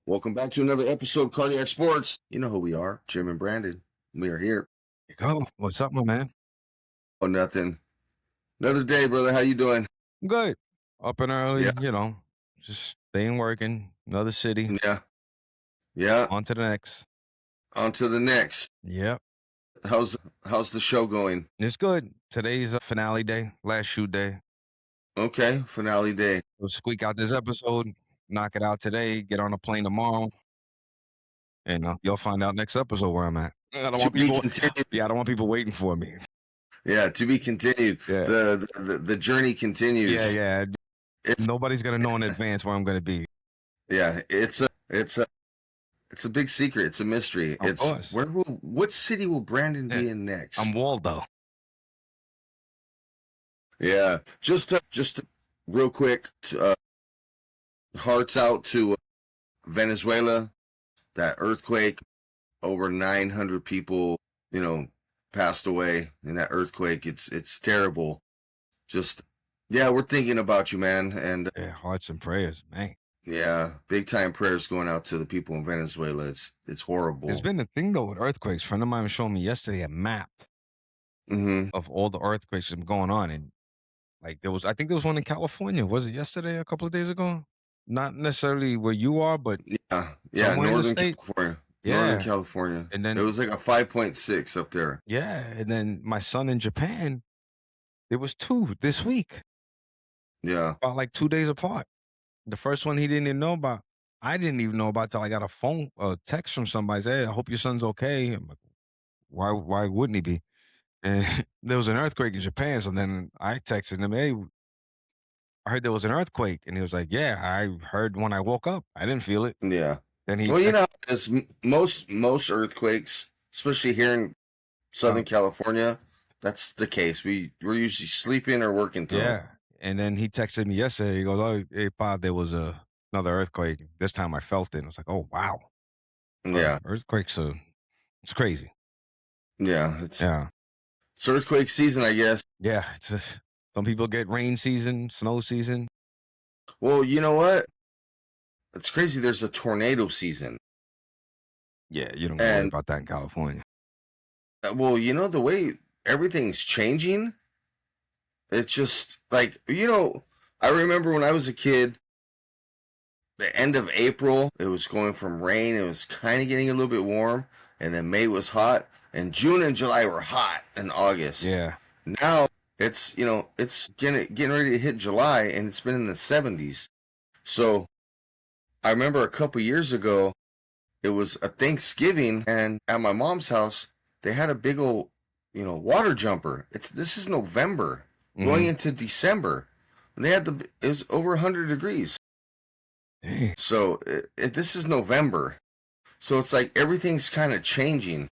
Welcome back to another episode of Cardiac Sports. You know who we are, Jim and Brandon. We are here. You go. What's up, my man? Oh, nothing. Another day, brother. How you doing? I'm good. Up and early, Yeah, just staying working. Another city. yeah, yeah. On to the next. On to the next. Yep. How's the show going? It's good. Today's a finale day, last shoot day. Okay, finale day. We'll squeak out this episode, knock it out today, get on a plane tomorrow, and you'll find out next episode where I'm at. I don't To want be people. continued. Yeah, I don't want people waiting for me. Yeah, to be continued. Yeah. The journey continues. Yeah. It's Nobody's gonna know in advance where I'm gonna be. yeah. It's a big secret. It's a mystery. Of course. What city will Brandon be in next? I'm Waldo. Yeah, just real quick. Hearts out to Venezuela. That earthquake, over 900 people, passed away in that earthquake. It's terrible. Just yeah, we're thinking about you, man, and Yeah, hearts and prayers, man. yeah, big time prayers going out to the people in Venezuela. It's horrible. It's been a thing though with earthquakes. A friend of mine was showing me yesterday a map Mm-hmm. of all the earthquakes that have been going on, and I think there was one in California. Was it yesterday? A couple of days ago? Not necessarily where you are, but Yeah, somewhere in the Northern state. California. Northern Yeah, California. and It then was like a 5.6 up there. my son in Japan. There was two this week, Yeah. about like 2 days apart. The first one he didn't even know about. I didn't even know about till I got a text from somebody. Say, "Hey, I hope your son's okay." I'm like, why wouldn't he be? And there was an earthquake in Japan. So then I texted him, "Hey, I heard there was an earthquake." And he was like, "Yeah, I heard when I woke up. I didn't feel it." Yeah. Then he Well, text as most earthquakes, especially here in uh, Southern California, that's the case. We're usually sleeping or working through 'em. yeah. And then he texted me yesterday. He goes, "Oh, hey, Pa, there was another earthquake. This time I felt it." And I was like, "Oh, wow. Yeah, Earthquakes are, it's crazy." yeah. It's Yeah. it's earthquake season, I guess. Yeah. Some people get rain season, snow season. Well, you know what? It's crazy. There's a tornado season, Yeah. You don't worry and about that in California. well, the way everything's changing. It's just like I remember when I was a kid. The end of April, it was going from rain. It was kind of getting a little bit warm, and then May was hot, and June and July were hot, and August. Yeah. Now it's getting ready to hit July, and it's been in the 70s. So I remember a couple years ago, it was a Thanksgiving, and at my mom's house, they had a big old water jumper. This is November going Mhm. into December. And they had it was over 100 degrees. Dang. So this is November. So it's like everything's kind of changing.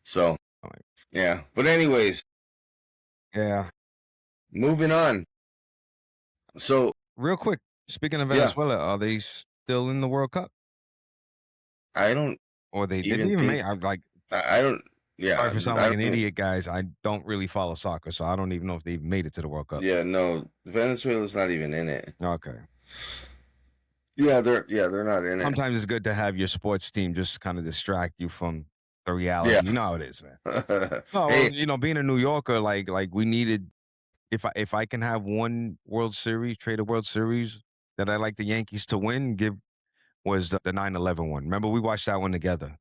So, Alright. yeah. But anyways, Yeah. moving on. So, Real quick, speaking of yeah, Venezuela, are they still in the World Cup? I don't Or they didn't even even think, make? I'm like, I don't, sorry yeah, for sounding I like don't an even, idiot, guys. I don't really follow soccer, so I don't even know if they even made it to the World Cup. yeah, no, Venezuela's not even in it. Okay. Yeah, they're not in it. Sometimes it's good to have your sports team just kind of distract you from the reality. Yeah. You know how it is, man. No, Hey, being a New Yorker, like we needed. If I can have one World Series, trade a World Series that I like the Yankees to win, was the 9/11 one. Remember, we watched that one together.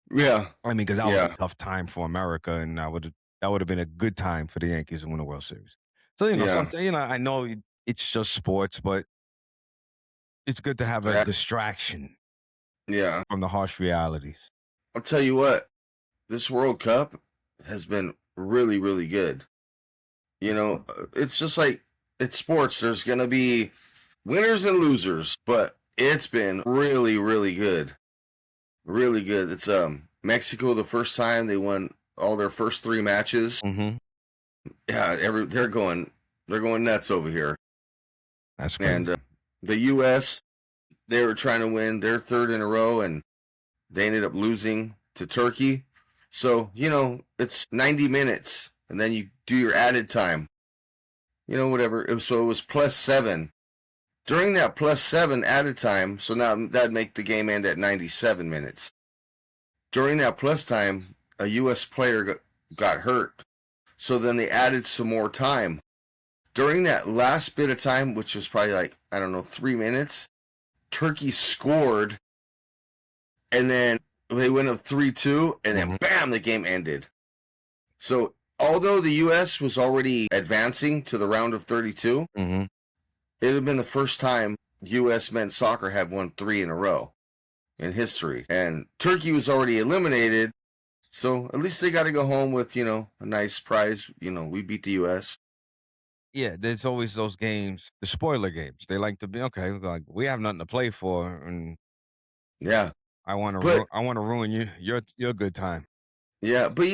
yeah, I mean, because that was a yeah, tough time for America, and that would have been a good time for the Yankees to win the World Series. So yeah, something I know it's just sports, but it's good to have a yeah, distraction yeah. from the harsh realities. I'll tell you what, this World Cup has been really, really good. It's just like it's sports. There's gonna be winners and losers, but it's been really, really good. Really good. It's Mexico, the first time they won all their first three matches. Hmm. Yeah, they're going nuts over here. That's And crazy. the U.S. they were trying to win their third in a row, and they ended up losing to Turkey. So it's 90 minutes, and then you do your added time. Whatever. So it was +7. During that +7 added time, so now that'd make the game end at 97 minutes. During that plus time, a U.S. player got hurt. So then they added some more time. During that last bit of time, which was probably like, I don't know, 3 minutes, Turkey scored. And then they went up 3-2. And then bam, the game ended. So although the U.S. was already advancing to the round of 32, it had been the first time U.S. men's soccer had won 3 in a row in history. And Turkey was already eliminated, so at least they got to go home with, a nice prize. We beat the U.S. Yeah, there's always those games, the spoiler games. They like to be, okay, like, we have nothing to play for, and Yeah. I want But to ruin your good time. yeah, but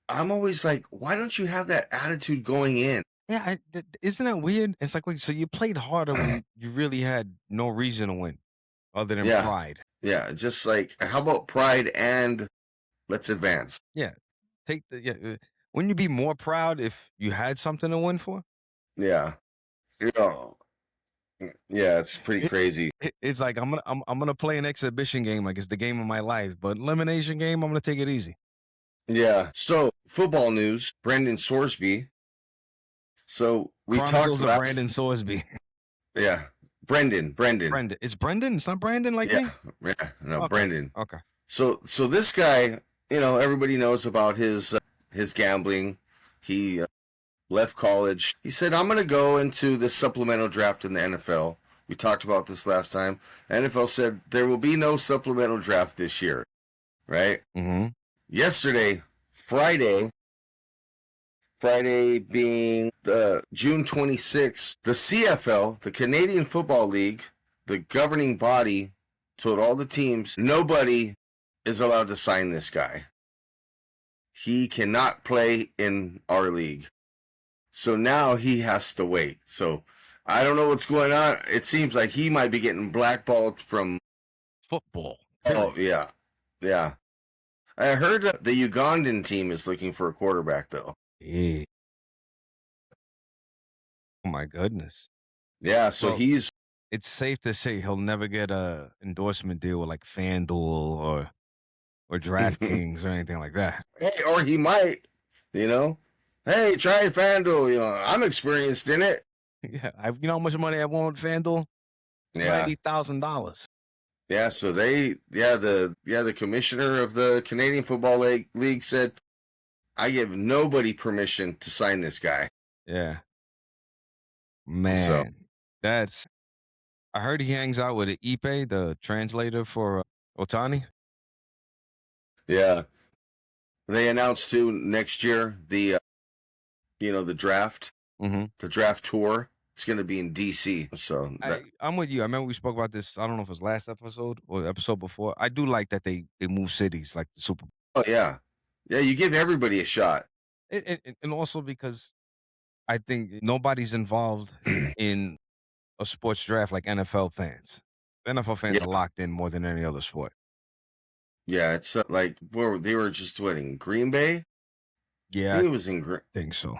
I'm always like, why don't you have that attitude going in? Yeah, isn't that weird? It's like, wait, so you played harder when you really had no reason to win other than Yeah. pride. Yeah, just like, how about pride and let's advance? Yeah, wouldn't you be more proud if you had something to win for? Yeah. Yeah, it's pretty crazy. It's like I'm gonna play an exhibition game like it's the game of my life, but elimination game, I'm gonna take it easy. Yeah. So, football news, Brendan Sorsby. So, we Chronicles talked of last... Brandon Sorsby. Yeah. Brendan. Brendan. It's Brendan? It's not Brandon like me? Yeah. No, Okay. Brendan. Okay. So this guy, everybody knows about his gambling. He left college. He said, I'm going to go into the supplemental draft in the NFL. We talked about this last time. The NFL said there will be no supplemental draft this year, right? Yesterday, Friday being June 26th, the CFL, the Canadian Football League, the governing body, told all the teams, nobody is allowed to sign this guy. He cannot play in our league. So now he has to wait. So I don't know what's going on. It seems like he might be getting blackballed from football. Oh, yeah. Yeah. I heard that the Ugandan team is looking for a quarterback, though. Yeah. Oh, my goodness. Yeah, so it's safe to say he'll never get a endorsement deal with like FanDuel or DraftKings or anything like that. Hey, or he might, Hey, try FanDuel. I'm experienced in it. Yeah, you know how much money I won with FanDuel? Yeah, $90,000. Yeah, so the commissioner of the Canadian Football League said, I give nobody permission to sign this guy. Yeah, man, I heard he hangs out with Ipe, the translator for Otani. Yeah, they announced too next year the draft, the draft tour. It's going to be in DC. So I'm with you. I remember we spoke about this. I don't know if it was last episode or the episode before. I do like that they move cities like the Super Bowl. Oh yeah, you give everybody a shot, and also because I think nobody's involved in a sports draft like NFL fans. NFL fans are locked in more than any other sport. Yeah, it's like they were just in Green Bay. Yeah, I think it was in I think so.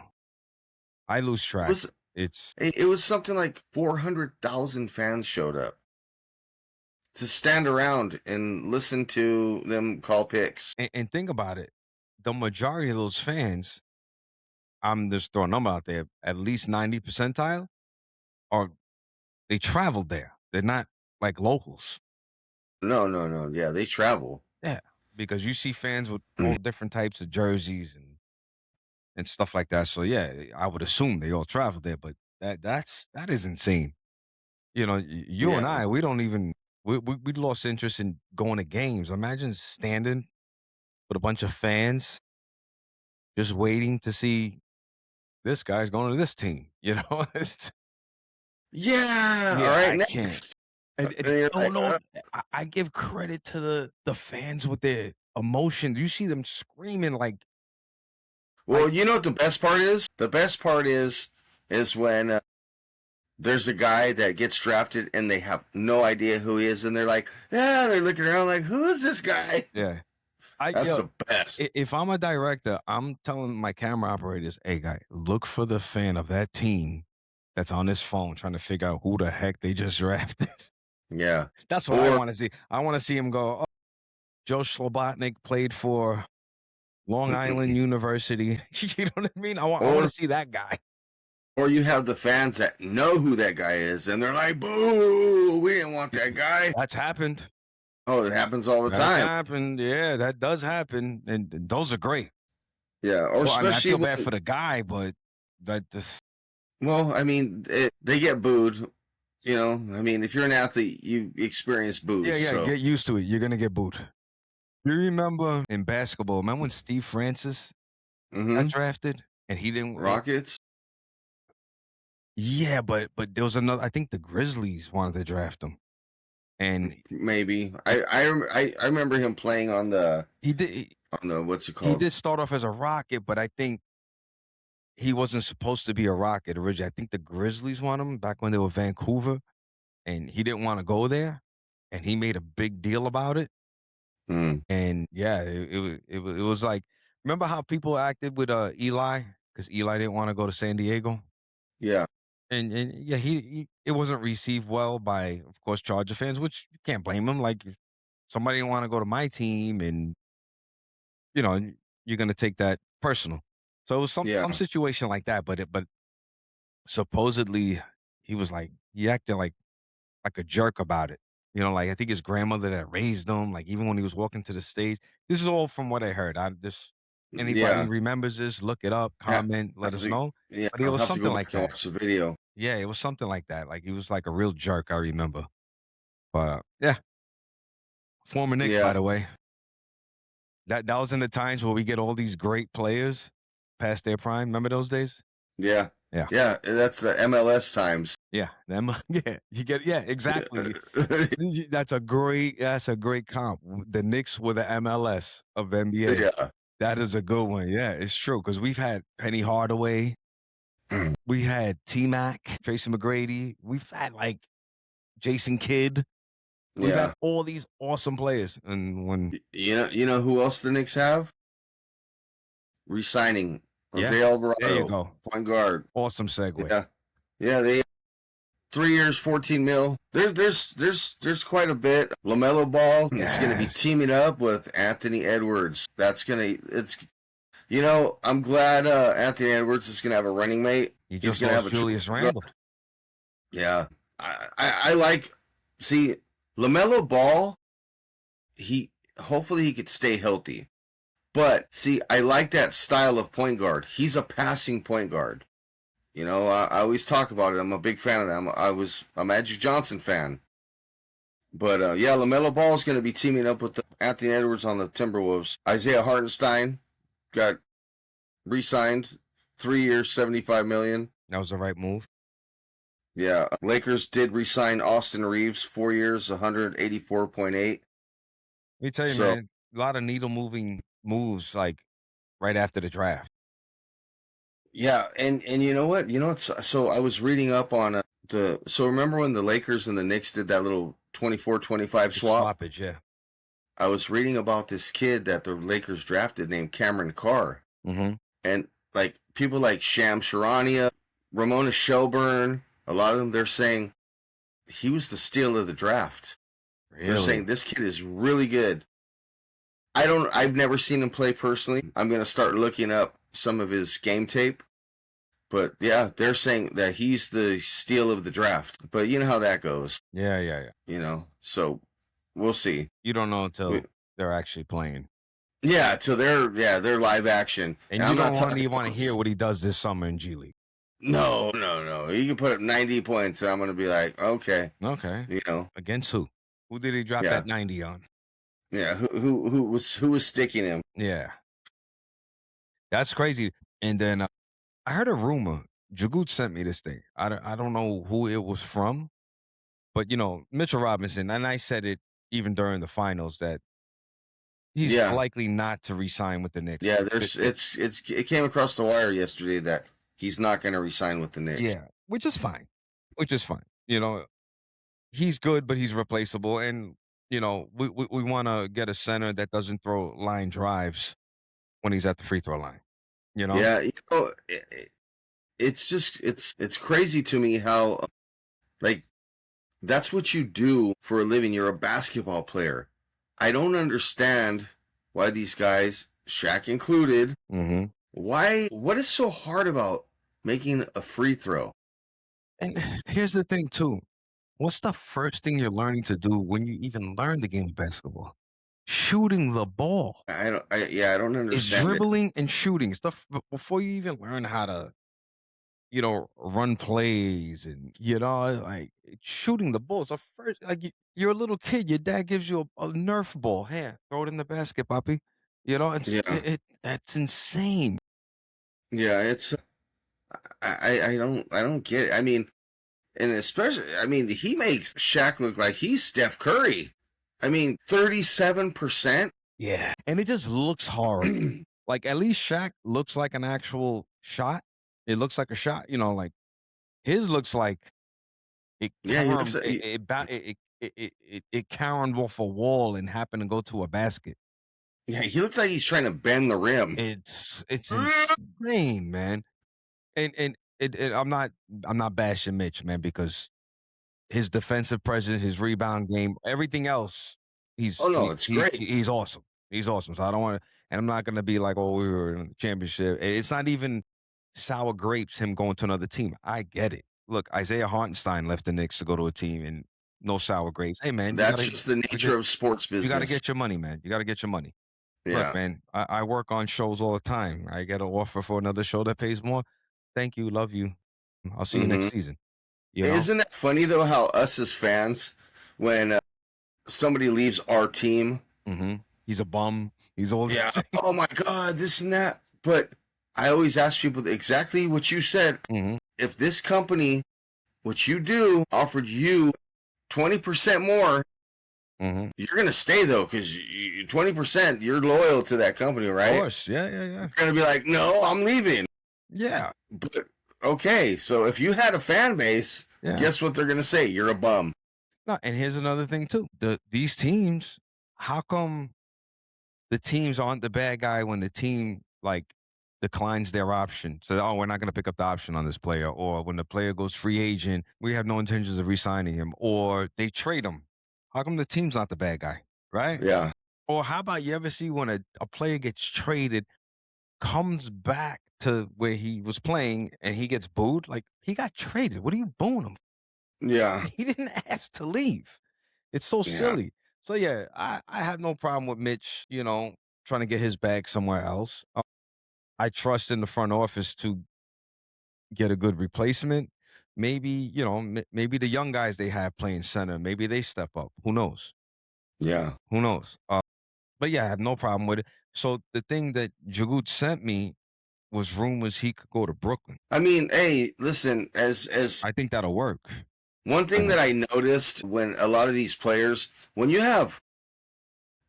I lose track. It was something like 400,000 fans showed up to stand around and listen to them call picks. And think about it, the majority of those fans, I'm just throwing a number out there, at least 90 percentile, they traveled there. They're not like locals. No. Yeah, they travel. Yeah, because you see fans with all different types of jerseys and stuff like that. So yeah, I would assume they all traveled there, but that is insane. You and I, we don't even we lost interest in going to games. Imagine standing with a bunch of fans just waiting to see this guy's going to this team. Yeah. All right. Next. I give credit to the fans with their emotion. You see them screaming like. Well, you know what the best part is? The best part is when there's a guy that gets drafted and they have no idea who he is, and they're like, they're looking around like, who is this guy? Yeah. That's the best. If I'm a director, I'm telling my camera operators, hey, guy, look for the fan of that team that's on his phone trying to figure out who the heck they just drafted. Yeah. That's what I Or want to see. I want to see him go. Oh, Joe Slobotnik played for Long Island University. You know what I mean? I want to or see that guy. or you have the fans that know who that guy is, and they're like, "Boo! We didn't want that guy." That's happened. Oh, it happens all the That's time. happened. Yeah, that does happen, and those are great. Yeah, or Well, I mean, I especially feel bad when, for the guy, but that just well, I mean, they get booed. You know, I mean, if you're an athlete, you experience yeah, boos. yeah. So, Get used to it. You're gonna get booed. You remember in basketball? Remember when Steve Francis got hmm drafted and he didn't? Rockets, Yeah, but there was another. I think the Grizzlies wanted to draft him, and maybe. I remember him playing he did. on the what's it He called? did start off as a Rocket, but I think he wasn't supposed to be a Rocket originally. I think the Grizzlies wanted him back when they were Vancouver, and he didn't want to go there, and he made a big deal about it. Mm, And yeah, it was like, remember how people acted with Eli because Eli didn't want to go to San Diego, yeah, and yeah, he it wasn't received well by, of course, Charger fans, which you can't blame him. Like, if somebody didn't want to go to my team, and you're gonna take that personal. So it was some yeah, situation like that, but supposedly he was like he acted like a jerk about it. Like I think his grandmother that raised him, like even when he was walking to the stage. This is all from what I heard. I this Anybody yeah. remembers this, look it up, Ha- comment, let have us to, know. yeah, But it I'll was have to go something like back and that. watch the video. Yeah, it was something like that. Like he was like a real jerk, I remember. But yeah, former Knicks, by Yeah, the way. That was in the times where we get all these great players past their prime. Remember those days? yeah, Yeah. yeah. That's the MLS times. Yeah. Yeah. You get yeah, exactly. That's a great comp. The Knicks were the MLS of NBA. Yeah. That is a good one. Yeah, it's true because we've had Penny Hardaway, Mm. we had T Mac, Tracy McGrady, we've had like Jason Kidd, we've had Yeah. all these awesome players. And when You know who else the Knicks have? Resigning yeah, Jose there you Alvarado, go. point guard. Awesome segue. Yeah, yeah. They 3 years, 14 mil. There's quite a bit. LaMelo Ball is going to be Yes. teaming up with Anthony Edwards. I'm glad Anthony Edwards is going to have a running mate. He He's just going to have lost a Julius Randle. yeah. I like see LaMelo Ball. He hopefully he could stay healthy. But see, I like that style of point guard. He's a passing point guard. I always talk about it. I'm a big fan of that. I was a Magic Johnson fan. But yeah, LaMelo Ball is going to be teaming up with Anthony Edwards on the Timberwolves. Isaiah Hartenstein got re-signed, 3 years, $75 million. That was the right move. Yeah, Lakers did re-sign Austin Reeves, 4 years, 184.8. Let me tell you, So man, a lot of needle moving moves like right after the draft. yeah, and you know what? So I was reading up on so remember when the Lakers and the Knicks did that little 24-25 The swap? swappage, yeah. I was reading about this kid that the Lakers drafted named Cameron Carr. Mm-hmm. And like people like Sham Charania, Ramona Shelburne, a lot of them, they're saying he was the steal of the draft. They're saying this kid is really good. I've never seen him play personally. I'm going to start looking up some of his game tape. But yeah, they're saying that he's the steal of the draft. But you know how that goes, Yeah. So we'll see. You don't know until they're actually playing. Yeah, so they're live action. And I'm you not don't even talking want to hear what he does this summer in G League. No. He can put up 90 points. And I'm going to be like, okay. Okay. Against who? Who did he drop Yeah. that 90 on? Yeah, who was sticking him? Yeah. That's crazy. And then I heard a rumor. Jagut sent me this thing. I don't know who it was from, but Mitchell Robinson, and I said it even during the finals that he's Yeah. likely not to re-sign with the Knicks. Yeah, it came across the wire yesterday that he's not going to resign with the Knicks. Yeah, which is fine. He's good, but he's replaceable, and we want to get a center that doesn't throw line drives when he's at the free throw line. Yeah, it's just it's crazy to me how like that's what you do for a living. You're a basketball player. I don't understand why these guys, Shaq included, Mm-hmm. what is so hard about making a free throw? And here's the thing too. What's the first thing you're learning to do when you even learn the game of basketball? Shooting the ball. I don't It's understand it. dribbling and shooting stuff before you even learn how to, run plays and like it's shooting the ball. So first, like you're a little kid, your dad gives you a Nerf ball. Here, throw it in the basket, Poppy. Yeah. That's insane. Yeah, it's I don't get it. I mean, and especially I mean, he makes Shaq look like he's Steph Curry. I mean, 37%. Yeah, and it just looks horrible. Like at least Shaq looks like an actual shot. It looks like a shot. Like his looks like it. Yeah, he looks like It cowered off a wall and happened to go to a basket. yeah, he looks like he's trying to bend the rim. It's insane, man. And I'm not bashing Mitch, man, because his defensive presence, his rebound game, everything else, Oh no, it's great. he's awesome. He's awesome. So I don't want to, and I'm not gonna be like, oh, we were in the championship. It's not even sour grapes him going to another team. I get it. Look, Isaiah Hartenstein left the Knicks to go to a team, and no sour grapes. Hey, man, That's just the nature of sports you got to business. get your money, man. You got to get your money. Look, Yeah. man, I work on shows all the time. I get an offer for another show that pays more. Thank you, love you. I'll see you Hmm. next season. Isn't that funny though? How us as fans, when somebody leaves our team, He's a bum. He's all yeah, oh my god, this and that. But I always ask people exactly what you said. Mhm. If this company, what you do, offered you 20% more, Mhm. you're gonna stay though, because 20%, you're loyal to that company, Of right? course. Yeah. You're gonna be like, no, I'm leaving. Yeah. But okay, so if you had a fan base, Yeah. guess what they're gonna say? You're a bum. No, and here's another thing too. These teams, how come the teams aren't the bad guy when the team like declines their option? So, oh, we're not going to pick up the option on this player, or when the player goes free agent, we have no intentions of re-signing him, or they trade him. How come the team's not the bad guy, right? Yeah. Or how about you ever see when a player gets traded, comes back to where he was playing, and he gets booed? Like he got traded. What are you booing him? Yeah. He didn't ask to leave. It's so Yeah. silly. So yeah, I have no problem with Mitch, trying to get his bag somewhere else. I trust in the front office to get a good replacement. Maybe, maybe the young guys they have playing center, maybe they step up. Who knows? Yeah. Who knows? But yeah, I have no problem with it. So the thing that Jagut sent me was rumors he could go to Brooklyn. I mean, hey, listen, as I think that'll work. one thing that I noticed when a lot of these players, when you have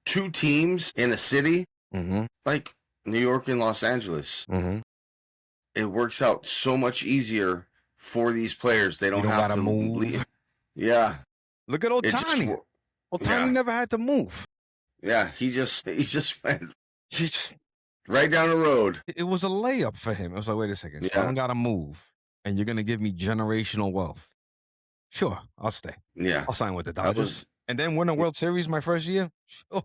two teams in a city, Mm-hmm. like New York and Los Angeles, Mm-hmm. it works out so much easier for these players. They don't, don't have gotta to move. leave. Yeah. Look at It just Otani. Otani yeah. never had to move. Yeah, he just went He just- right down the road. It was a layup for him. It was like, wait a second. So I Yeah. don't gotta move, and you're gonna give me generational wealth. Sure, I'll stay. Yeah. I'll sign with the I Dodgers, was and then win a World Series my first year. Sure.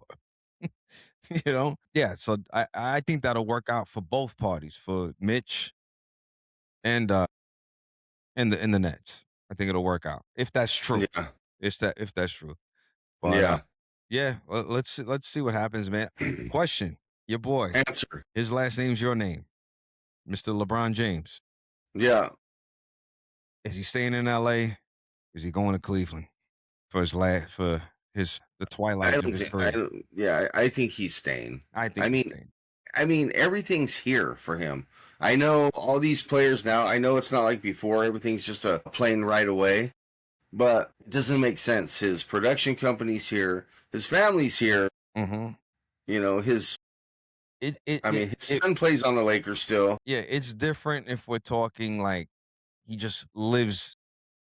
Yeah. So I think that'll work out for both parties, for Mitch and in the Nets. I think it'll work out if that's true. yeah. If that's true. But Yeah. yeah. Let's see what happens, man. Question: your boy, Answer. his last name's your name, Mr. LeBron James. Yeah. Is he staying in LA? Is he going to Cleveland for the twilight I of don't his think career? I think he's staying. I think I he's mean, staying. everything's here for him. I know all these players now. I know it's not like before. Everything's just a plane right away. But it doesn't make sense. His production company's here. His family's here. Mm-hmm. You know, his His son plays on the Lakers still. Yeah, it's different if we're talking like he just lives.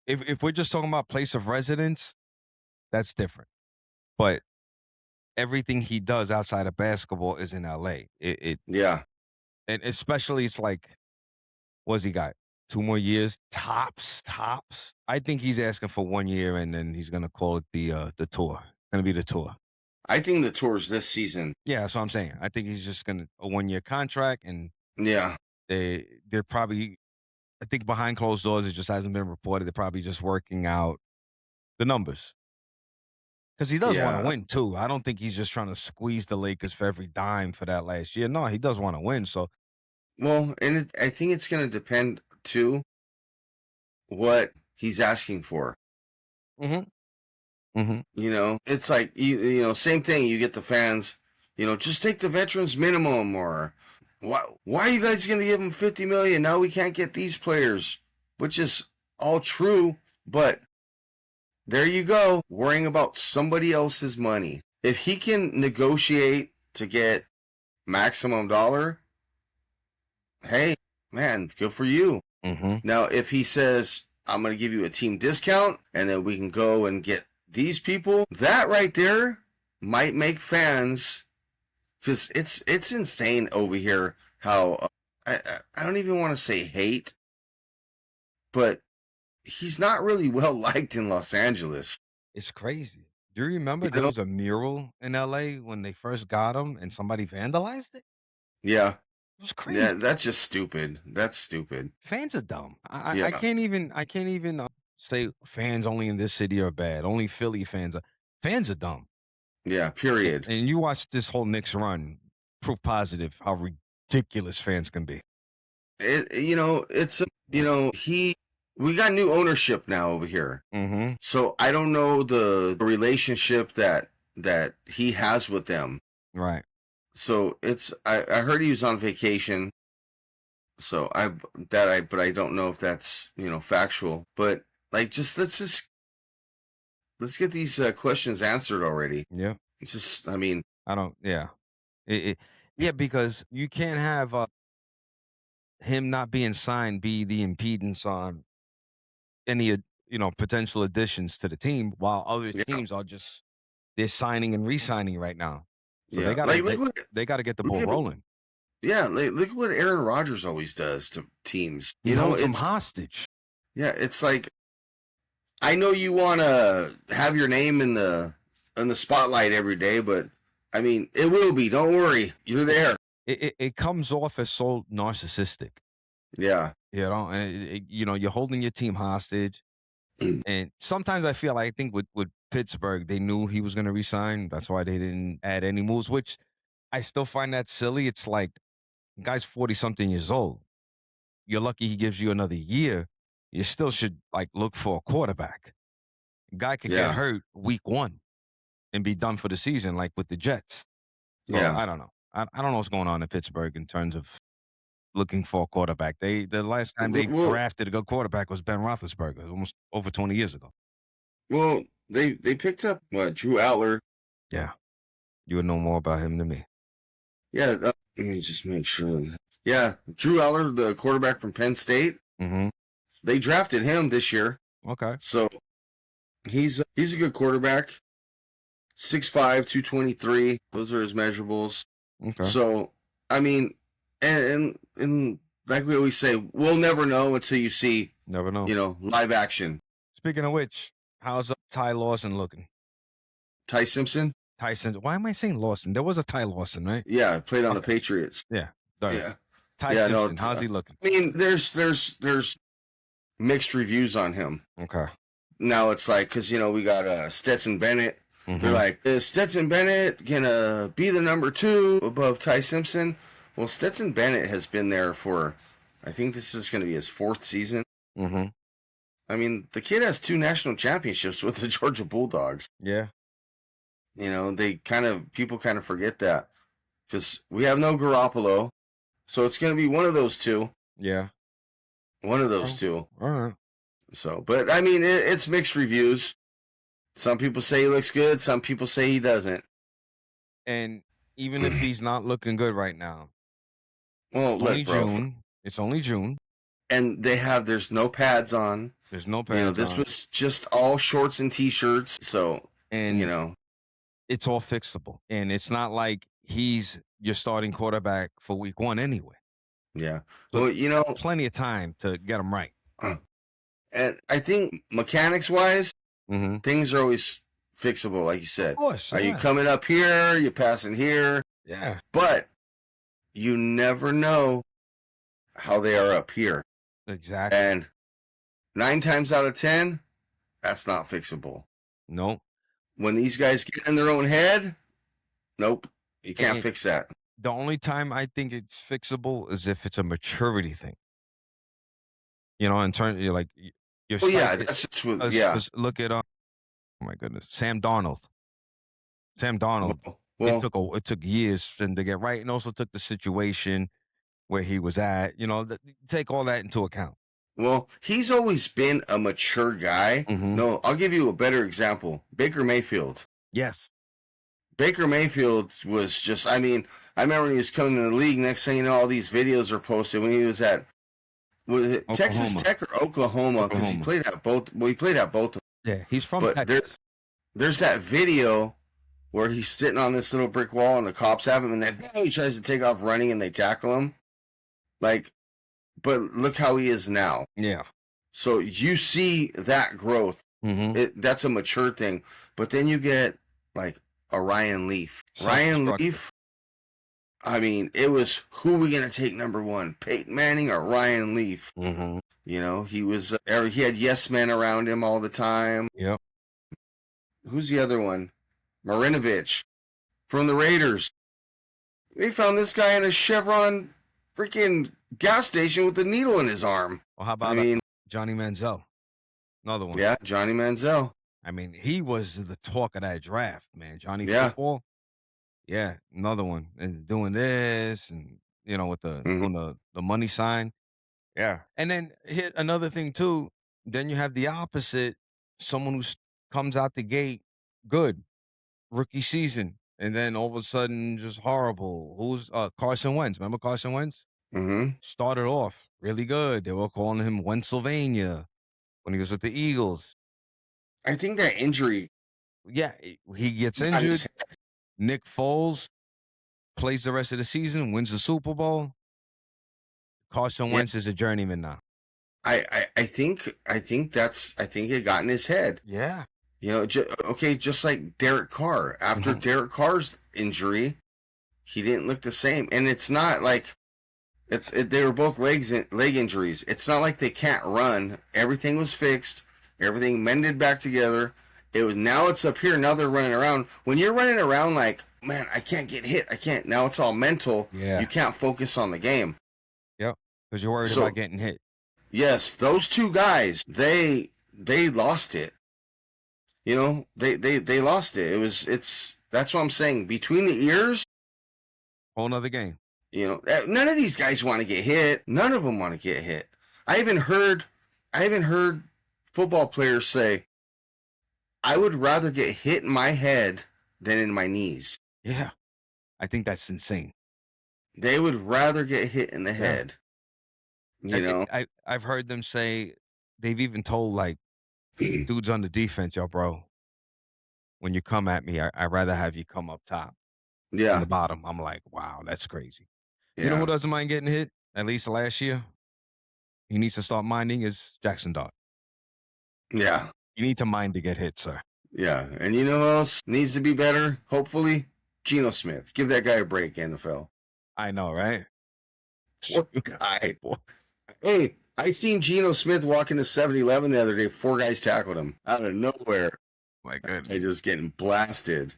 If we're just talking about place of residence, that's different. But everything he does outside of basketball is in LA. Yeah. And especially it's like, what's he got? 2 more years, tops, tops. I think he's asking for 1 year, and then he's gonna call it the tour. Gonna be the tour. I think the tour's this season. Yeah, that's what I'm saying. I think he's just gonna a 1-year contract, and Yeah. they're probably I think behind closed doors, it just hasn't been reported. They're probably just working out the numbers. Because he does wanna Yeah. win too. I don't think he's just trying to squeeze the Lakers for every dime for that last year. No, he does wanna win, so Well, and I think it's going to depend too what he's asking for. Mhm. Mhm. You know, it's like same thing. You get the fans, just take the veterans minimum, or why are you guys going to give him 50 million? Now we can't get these players, which is all true, but there you go, worrying about somebody else's money. If he can negotiate to get maximum dollar, hey, man, good for you. Mhm. Now, if he says, I'm going to give you a team discount and then we can go and get these people, that right there might make fans, because it's insane over here how I don't even want to say hate, but he's not really well liked in Los Angeles. It's crazy. Do you remember You there know? was a mural in LA when they first got him and somebody vandalized it? Yeah. It was Yeah, crazy. that's just stupid. That's stupid. Fans are dumb. I Yeah. can't even say fans only in this city are bad. Only Philly fans are dumb. Yeah, period. And you watch this whole Knicks run, proof positive how ridiculous fans can be. It's we got new ownership now over here. Mhm. So I don't know the relationship that he has with them. Right. So I heard he was on vacation. So but I don't know if that's, factual, but like let's get these questions answered already. Yeah. It's just, I mean, I don't yeah. Yeah, because you can't have him not being signed be the impedance on any potential additions to the team while other yeah, teams are just they're signing and re-signing right now. So yeah. Like they got to get the look ball at rolling. yeah, look at what Aaron Rodgers always does to teams. He holds them hostage. It's like, I know you want to have your name in the spotlight every day, but I mean, it will be. Don't worry, you're there. It comes off as so narcissistic, Yeah, and you're holding your team hostage. And sometimes I think with Pittsburgh, they knew he was going to resign. That's why they didn't add any moves, which I still find that silly. It's like guy's 40 something years old. You're lucky he gives you another year. You still should like look for a quarterback. Guy could get yeah, hurt week 1 and be done for the season, like with the Jets. So yeah. I don't know. I don't know what's going on in Pittsburgh in terms of looking for a quarterback. The last time they Well, drafted a good quarterback was Ben Roethlisberger, almost over 20 years ago. well, they picked up Drew Outler. Yeah, you would know more about him than me. Yeah, let me just make sure. Yeah, Drew Outler, the quarterback from Penn State. Mm-hmm. They drafted him this year, Okay. so he's a good quarterback. 6'5", 223. Those are his measurables. Okay. So, I mean, and like we always say, we'll never know until you see, Never know. live action. Speaking of which, how's Ty Lawson looking? Ty Simpson? Tyson. Why am I saying Lawson? There was a Ty Lawson, right? Yeah, played on the Okay. Patriots. Yeah. Sorry. Yeah. Ty Yeah, no, Simpson. How's he looking? I mean, there's mixed reviews on him. Okay. Now it's like, because, we got Stetson Bennett. Mhm. They're like, is Stetson Bennett gonna be the number 2 above Ty Simpson? Well, Stetson Bennett has been there for, I think this is going to be his 4th season. Mm-hmm. I mean, the kid has 2 national championships with the Georgia Bulldogs. Yeah. People kind of forget that, because we have no Garoppolo, so it's going to be one of those two. Yeah. One of those two. All right. So, but I mean, it's mixed reviews. Some people say he looks good. Some people say he doesn't. And even if he's not looking good right now, Well, it's only look, bro. June. It's only June. And there's no pads on. There's no pads This on. was just all shorts and t-shirts. So, And it's all fixable. And it's not like he's your starting quarterback for week 1 anyway. Yeah. So Well, plenty of time to get them right. and I think mechanics wise, Mm-hmm. things are always fixable, like you Of said. course, Are you yeah, coming up here? You passing here? yeah, But you never know how they are up here. exactly. And 9 times out of 10, that's not fixable. Nope. When these guys get in their own head, nope, you can't And fix that. the only time I think it's fixable is if it's a maturity thing. In turn, you're like your Well, sight. yeah, that's just what, yeah. Because look at oh my goodness, Sam Darnold. Sam Darnold. Well, It took years for him to get right, and also took the situation where he was at. Take all that into account. well, he's always been a mature guy. Mm-hmm. No, I'll give you a better example. Baker Mayfield. Yes. Baker Mayfield was just, I mean, I remember when he was coming to the league, next thing you know, all these videos were posted when he was at, was it Texas Oklahoma. Tech or Oklahoma? Because he Oklahoma. played at both. Well, he played at both. Yeah, he's from But Texas. there's that video where he's sitting on this little brick wall and the cops have him, and then he tries to take off running and they tackle him. Like, but look how he is now. Yeah. So you see that growth. Mm-hmm. That's a mature thing. But then you get like a Ryan Leaf. Ryan Leaf, I mean, it was who are we going to take number one, Peyton Manning or Ryan Leaf? Mm-hmm. He had yes men around him all the time. Yep. Who's the other one? Marinovich from the Raiders. They found this guy in a Chevron freaking gas station with a needle in his arm. Well, how about Johnny Manziel? Another one. Yeah, Johnny Manziel. I mean, he was the talk of that draft, man. Johnny Yeah. Football. Yeah, another one. And doing this and with doing the money sign. Yeah. And then hit another thing too. Then you have the opposite, someone who comes out the gate good, rookie season, and then all of a sudden just horrible. Who's Carson Wentz? Remember Carson Wentz? Mm-hmm. Started off really good. They were calling him Wentzylvania when he was with the Eagles. I think that injury. Yeah, he gets injured. Nick Foles plays the rest of the season, wins the Super Bowl. Carson Wentz is a journeyman now. I think it got in his head. Yeah. Just like Derek Carr. After Derek Carr's injury, he didn't look the same. And it's not like they were both leg injuries. It's not like they can't run. Everything was fixed. Everything mended back together. Now it's up here. Now they're running around. When you're running around like, man, I can't get hit. I can't. Now it's all mental. Yeah. You can't focus on the game. Yep. Because you're worried about getting hit. Yes, those two guys, they lost it. They lost it. That's what I'm saying. Between the ears, whole nother game. None of these guys want to get hit. None of them want to get hit. I haven't heard football players say, I would rather get hit in my head than in my knees. Yeah. I think that's insane. They would rather get hit in the head. I've heard them say, they've even told like dudes on the defense, yo, bro, when you come at me, I'd rather have you come up top. Yeah. On the bottom. I'm like, wow, that's crazy. Yeah. You know who doesn't mind getting hit? At least last year? He needs to start minding is Jackson Dart. Yeah. You need to mind to get hit, sir. Yeah. And you know who else needs to be better? Hopefully, Geno Smith. Give that guy a break, NFL. I know, right? What guy? Hey, I seen Geno Smith walk into 7-Eleven the other day. 4 guys tackled him out of nowhere. My goodness. They just getting blasted.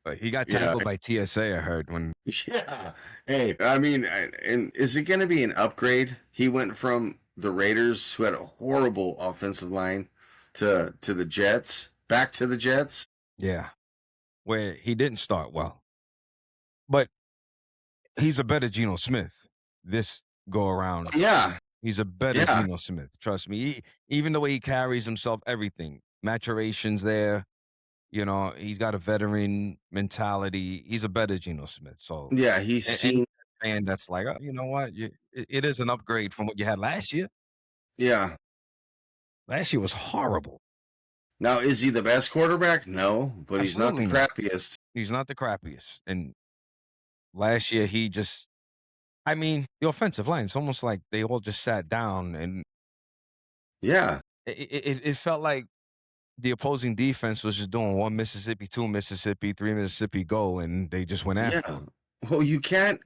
But he got tackled by TSA, I heard. Yeah. Hey, I mean, and is it going to be an upgrade? He went from the Raiders, who had a horrible offensive line, to the Jets, back to the Jets. Yeah. Where he didn't start well. But he's a better Geno Smith this go around. Yeah. He's a better Geno Smith. Trust me. Even the way he carries himself, everything. Maturation's there. He's got a veteran mentality. He's a better Geno Smith. So yeah, he's seen. And that's like, oh, you know what? It is an upgrade from what you had last year. Yeah. Last year was horrible. Now, is he the best quarterback? No, but he's not the crappiest. He's not the crappiest. And last year, he just I mean, the offensive line, it's almost like they all just sat down and Yeah. it felt like the opposing defense was just doing 1 Mississippi, 2 Mississippi, 3 Mississippi, go, and they just went after Yeah. him. Well, you can't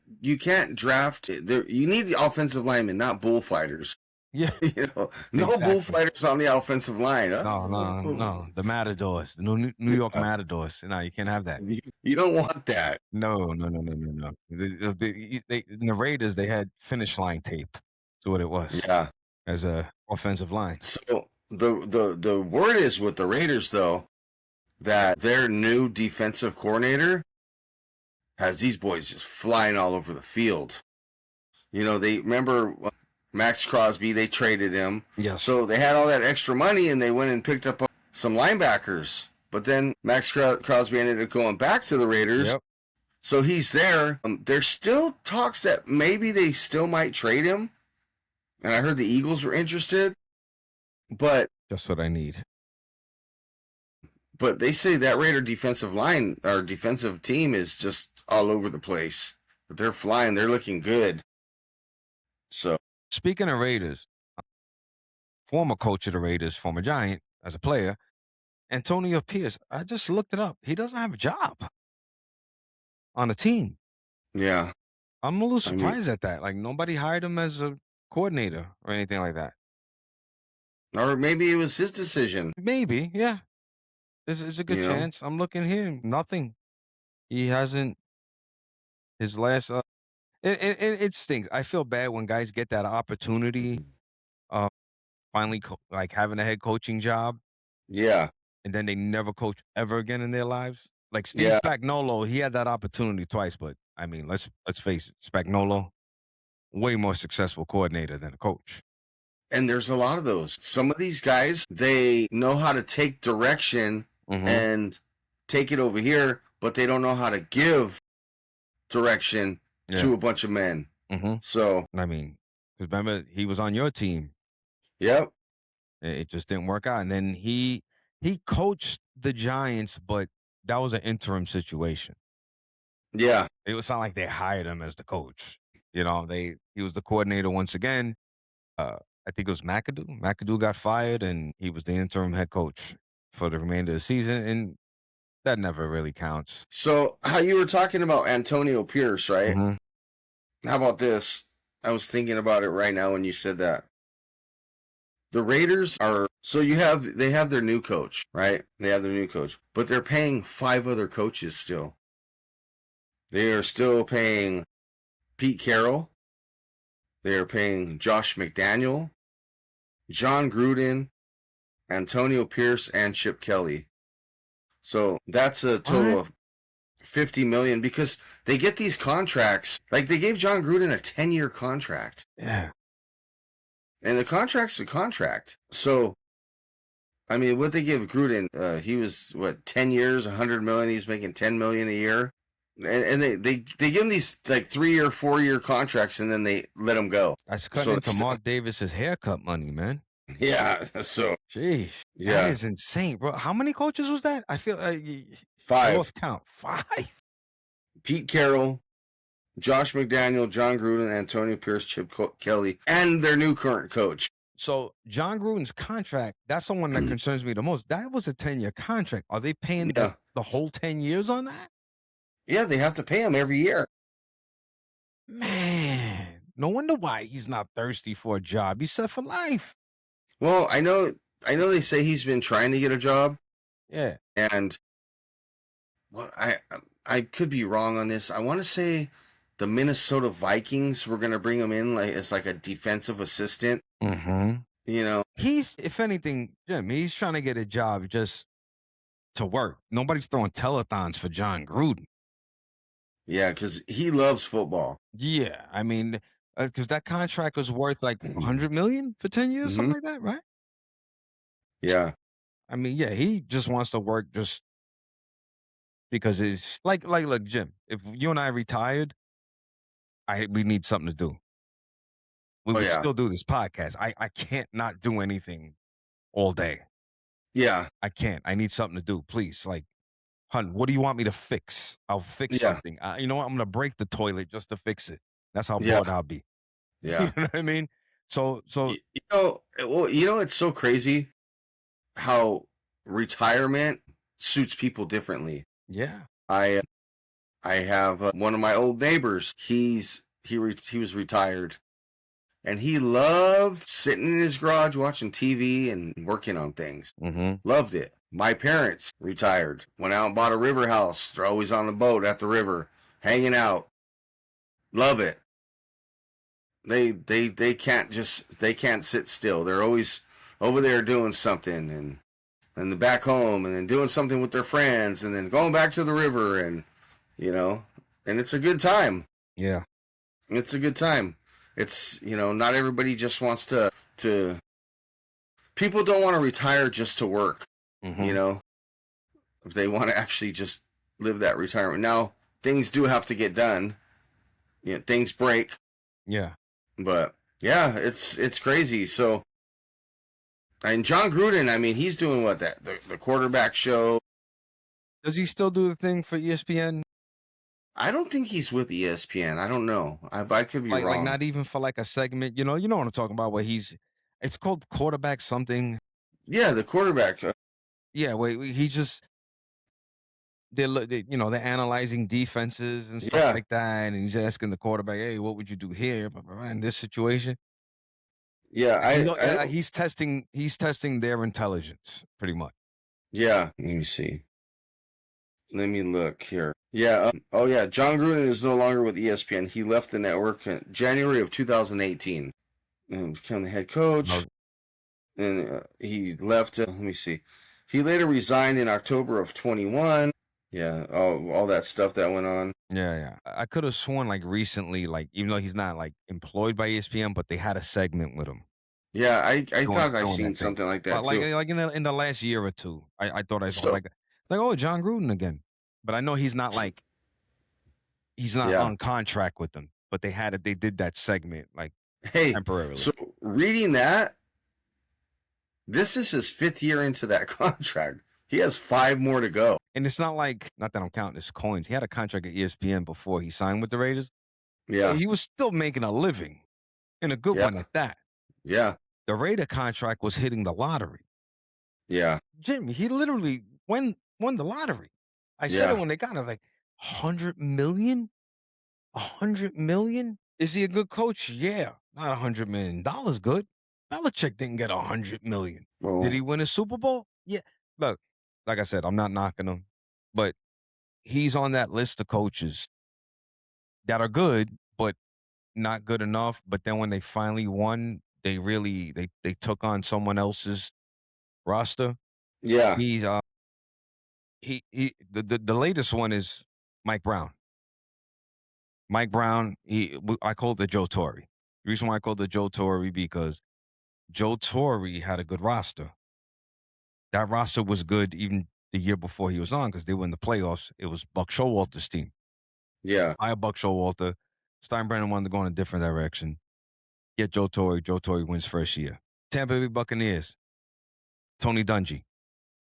draft there. You need the offensive linemen, not bullfighters. Yeah, No exactly. bullfighters on the offensive line. No, no, no. The Matadors, the New York Uh, Matadors. No, you can't have that. you don't want that. No, no, no, no, no, no. In the Raiders, they had finish line tape. That's what it was Yeah. as a offensive line. So the word is with the Raiders though that their new defensive coordinator has these boys just flying all over the field. They remember Max Crosby, they traded him. Yes. So they had all that extra money and they went and picked up some linebackers. But then Max Crosby ended up going back to the Raiders. Yep. So he's there. There's still talks that maybe they still might trade him. And I heard the Eagles were interested. But Just what I need. they say that Raider defensive line, our defensive team is just all over the place. But they're flying. They're looking good. So, Speaking of Raiders, former coach of the Raiders, former Giant as a player, Antonio Pierce. I just looked it up. He doesn't have a job on the team. yeah. I'm a little I mean, surprised at that. Like nobody hired him as a coordinator or anything like that. or maybe it was his decision. Maybe, yeah. There's a good You know, chance. I'm looking here. Nothing. He hasn't his last it stinks. I feel bad when guys get that opportunity of finally like having a head coaching job yeah, and then they never coach ever again in their lives. Like Steve yeah. Spagnuolo, he had that opportunity twice, but I mean, let's face it, Spagnuolo, way more successful coordinator than a coach. And there's a lot of those. Some of these guys, they know how to take direction Mm-hmm. and take it over here, but they don't know how to give direction Yeah. to a bunch of men. Mm-hmm. So, I mean, because remember he was on your team. yep. It just didn't work out. And then he coached the Giants, but that was an interim situation. Yeah. It was not like they hired him as the coach. He was the coordinator once again. I think it was McAdoo. McAdoo got fired, and he was the interim head coach for the remainder of the season, and that never really counts. So, how you were talking about Antonio Pierce, right? Mm-hmm. How about this? I was thinking about it right now when you said that. The Raiders are they have their new coach, right? They have their new coach, but they're paying 5 other coaches still. They are still paying Pete Carroll. They are paying Josh McDaniel, John Gruden, Antonio Pierce, and Chip Kelly. So that's a total of $50 million because they get these contracts. Like they gave John Gruden a 10-year contract. Yeah. And the contract's a contract. So, I mean, what they give Gruden, he was, 10 years, $100 million. He's making $10 million a year. And they give him these like 3 or 4 year contracts and then they let him go. That's cutting into Mark Davis's haircut money, man. Yeah. So, Jeez. yeah. That is insane, bro. How many coaches was that? I feel like 5. I lost count. 5. Pete Carroll, Josh McDaniel, John Gruden, Antonio Pierce, Chip Kelly, and their new current coach. So John Gruden's contract, that's the one that concerns me the most. That was a 10-year contract. Are they paying the whole 10 years on that? Yeah, they have to pay him every year. Man, no wonder why he's not thirsty for a job. He's set for life. Well, I know they say he's been trying to get a job. Yeah. And well, I could be wrong on this. I want to say the Minnesota Vikings were going to bring him in as like a defensive assistant. Mm-hmm. He's, if anything, Jim, he's trying to get a job just to work. Nobody's throwing telethons for John Gruden. Yeah, because he loves football. Yeah, I mean, because that contract was worth like $100 million for 10 years, something like that, right? Yeah. I mean, yeah, he just wants to work just because it's like, look, Jim, if you and I retired, we need something to do. We would still do this podcast. I can't not do anything all day. Yeah. I can't. I need something to do. Please, like, hun, what do you want me to fix? I'll fix something. You know what? I'm going to break the toilet just to fix it. That's how Yeah. bored I'll be. You Yeah. know what I mean? So It's so crazy how retirement suits people differently. yeah. I I have one of my old neighbors. He was retired, and he loved sitting in his garage watching TV and working on things. Mm-hmm. Loved it. My parents retired, went out and bought a river house. They're always on the boat at the river, hanging out. Love it. They can't sit still. They're always over there doing something, and then back home, and then doing something with their friends, and then going back to the river, and you know, and it's a good time. Yeah. It's a good time. It's, not everybody just wants to people don't want to retire just to work, Mm-hmm. you know. If they want to actually just live that retirement. Now, things do have to get done. Things break, Yeah. but yeah, it's crazy. So, and John Gruden, I mean, he's doing the quarterback show. Does he still do the thing for ESPN? I don't think he's with ESPN. I don't know. I could be Like wrong. not even for like a segment. You know what I'm talking about, where it's called quarterback something. Yeah, the quarterback. Yeah, wait, he just they're analyzing defenses and stuff Yeah. like that, and he's asking the quarterback, "Hey, what would you do here in this situation?" Yeah, You I know, don't. he's testing their intelligence pretty much. Yeah, let me see. Let me look here. Yeah. Oh, yeah. John Gruden is no longer with ESPN. He left the network in January of 2018 and became the head coach. No. And he left. Let me see. He later resigned in October of 21. Yeah. All that stuff that went on. Yeah. I could have sworn like recently, like even though he's not like employed by ESPN, but they had a segment with him. Yeah, I Doing thought I that seen thing. something like that Like too. like in the last year or two, I thought I saw So, like oh, John Gruden again. But I know he's not yeah. on contract with them. But they did that segment like Hey, temporarily. so reading that, this is his 5th year into that contract. He has 5 more to go. And it's not that I'm counting his coins. He had a contract at ESPN before he signed with the Raiders. So Yeah. he was still making a living, and a good Yeah. one at that. Yeah. The Raider contract was hitting the lottery. Yeah. Jimmy, he literally won the lottery. I said Yeah. it when they got it, like 100 million? 100 million? Is he a good coach? Yeah. Not $100 million good. Belichick didn't get 100 million. Well, Did he win a Super Bowl? Yeah. Look, like I said, I'm not knocking him, but he's on that list of coaches that are good, but not good enough. But then when they finally won, they really they took on someone else's roster. yeah. He's the latest one is Mike Brown. Mike Brown, I called it Joe Torre. The reason why I called it Joe Torre because Joe Torre had a good roster. That roster was good even the year before he was on because they were in the playoffs. It was Buck Showalter's team. Yeah. I had Buck Showalter. Steinbrenner wanted to go in a different direction. Get Joe Torre. Joe Torre wins first year. Tampa Bay Buccaneers. Tony Dungy.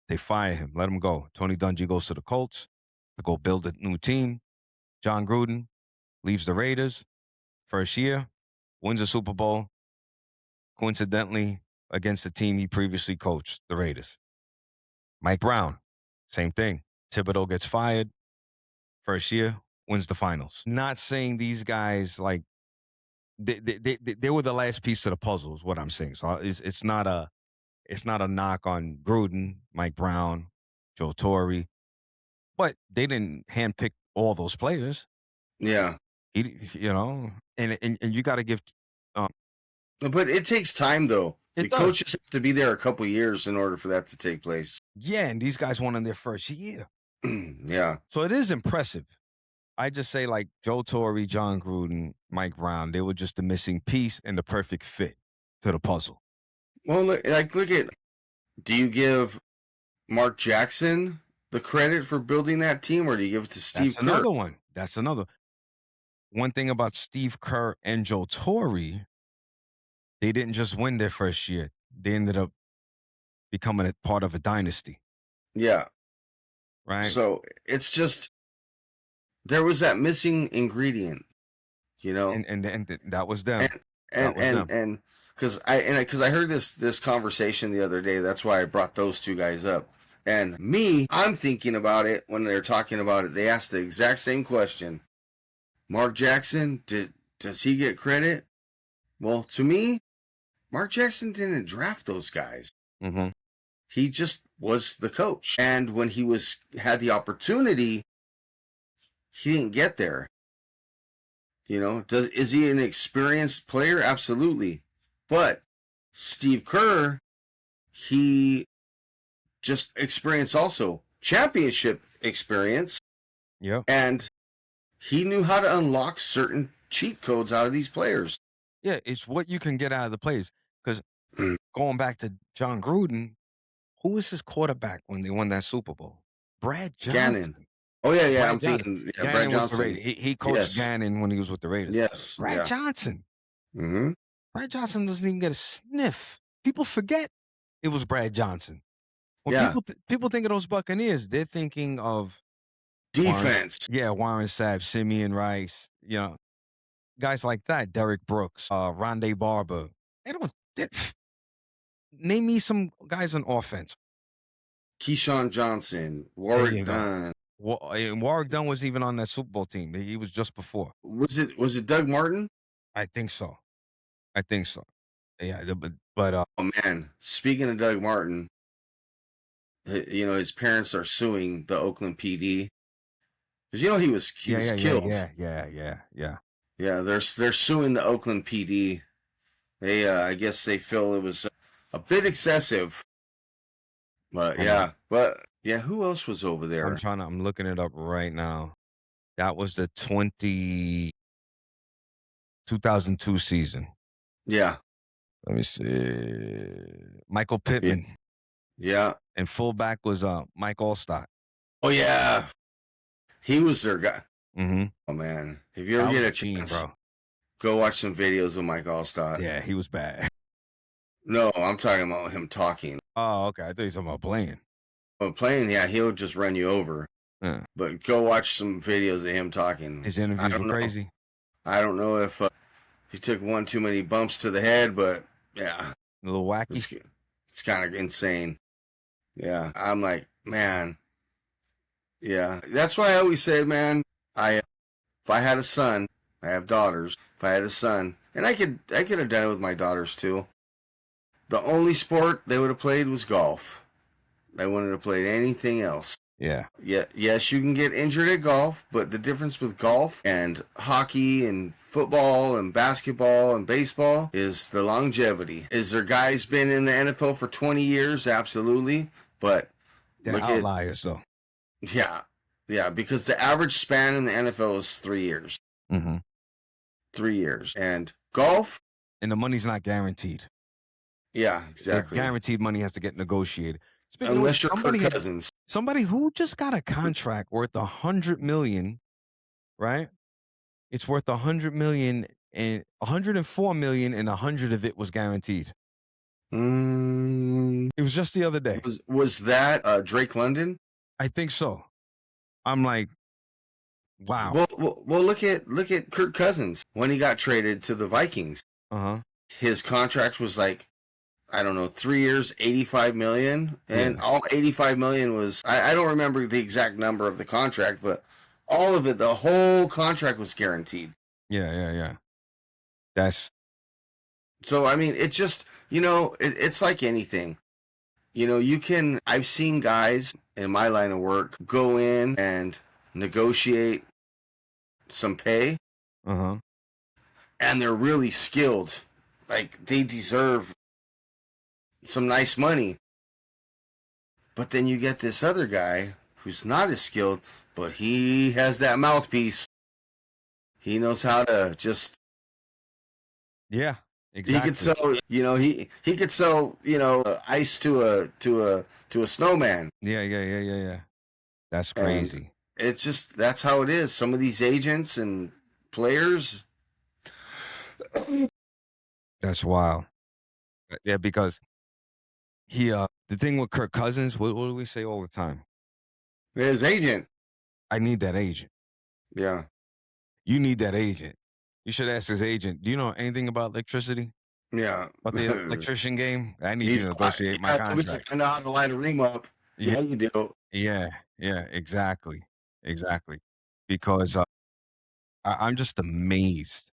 They fire him. Let him go. Tony Dungy goes to the Colts to go build a new team. John Gruden leaves the Raiders. First year. Wins a Super Bowl. Coincidentally, against the team he previously coached, the Raiders. Mike Brown. Same thing. Thibodeau gets fired. First year. Wins the finals. Not saying these guys like they were the last piece of the puzzle is what I'm saying. So it's not a knock on Gruden, Mike Brown, Joe Torre, but they didn't handpick all those players. Yeah. And you got to give. But it takes time, though. It The does. coaches have to be there a couple years in order for that to take place. Yeah, and these guys won in their first year. Yeah. So it is impressive. I just say like Joe Torre, John Gruden, Mike Brown, they were just the missing piece and the perfect fit to the puzzle. Well, look at, do you give Mark Jackson the credit for building that team, or do you give it to Steve That's Kerr? another one. That's another. One thing about Steve Kerr and Joe Torre, they didn't just win their first year. They ended up becoming a part of a dynasty. Yeah. Right. So it's just there was that missing ingredient. You know, And that was them. and That was them. and because I heard this conversation the other day. That's why I brought those two guys up. And me, I'm thinking about it when they're talking about it. They asked the exact same question. Mark Jackson, does he get credit? Well, to me, Mark Jackson didn't draft those guys. Mm-hmm. He just was the coach. And when he had the opportunity, he didn't get there. You know, is he an experienced player? Absolutely. But Steve Kerr, he just experienced also championship experience. Yeah. And he knew how to unlock certain cheat codes out of these players. Yeah, it's what you can get out of the plays. Because going back to John Gruden, who was his quarterback when they won that Super Bowl? Brad Johnson. Gannon. Oh, yeah, Brad I'm Johnson. thinking Gannon Brad was the Johnson. Raiders. He coached Gannon when he was with the Raiders. Yes. Brad Johnson. Mm-hmm. Brad Johnson doesn't even get a sniff. People forget it was Brad Johnson. When people think of those Buccaneers, they're thinking of defense. Warren Sapp, Simeon Rice, you know, guys like that. Derek Brooks, Rondé Barber. Name me some guys on offense. Keyshawn Johnson, Warwick Dunn. Warwick Dunn was even on that Super Bowl team. He was just before. Was it Doug Martin? I think so. Yeah, but oh man, speaking of Doug Martin, you know, his parents are suing the Oakland PD because you know he was killed. Yeah. They're suing the Oakland PD. They I guess they feel it was a bit excessive. But who else was over there? I'm looking it up right now. That was the 2002 season. Yeah. Let me see. Michael Pittman. Yeah. And fullback was Mike Allstott. Oh yeah. He was their guy. Mm-hmm. Oh man. If you ever get a chance, bro, go watch some videos of Mike Allstott. Yeah, he was bad. No, I'm talking about him talking. Oh, okay. I thought you were talking about playing. Well, playing, yeah, he'll just run you over. Yeah. But go watch some videos of him talking. His interviews were crazy. I don't know if he took one too many bumps to the head, but yeah. A little wacky. It's kind of insane. Yeah. I'm like, man. Yeah. That's why I always say, man, if I had a son, I have daughters. If I had a son, and I could have done it with my daughters too. The only sport they would have played was golf. They wouldn't have played anything else. Yeah. Yes, you can get injured at golf, but the difference with golf and hockey and football and basketball and baseball is the longevity. Is there guys been in the NFL for 20 years? Absolutely. But they're outliers, though. Yeah. Yeah, because the average span in the NFL is 3 years. Mm-hmm. 3 years. And golf? And the money's not guaranteed. Yeah, exactly. The guaranteed money has to get negotiated. Unless you're Kirk Cousins. Somebody who just got a contract worth $100 million, right? It's worth $100 million, and $104 million, and $100 of it was guaranteed. It was just the other day. Was that Drake London? I think so. I'm like, wow. Well, look at Kirk Cousins when he got traded to the Vikings. His contract was like, I don't know, 3 years, $85 million, and all $85 million was, I don't remember the exact number of the contract, but all of it, the whole contract was guaranteed. Yeah. So, I mean, it just, you know, it's like anything. You know, I've seen guys in my line of work go in and negotiate some pay, and they're really skilled. Like, they deserve some nice money. But then you get this other guy who's not as skilled, but he has that mouthpiece. He knows how to just... Yeah, exactly. He could sell, you know, he could sell, you know, ice to a snowman. Yeah. That's crazy. And it's just, that's how it is. Some of these agents and players... That's wild. Yeah, because the thing with Kirk Cousins, what do we say all the time? His agent. I need that agent. Yeah. You need that agent. You should ask his agent. Do you know anything about electricity? Yeah. About the electrician game? I need you He's to negotiate my yeah, tell me contract. I know how to line a room up. Yeah, Yeah, you do. yeah, yeah, exactly, exactly. Because I'm just amazed.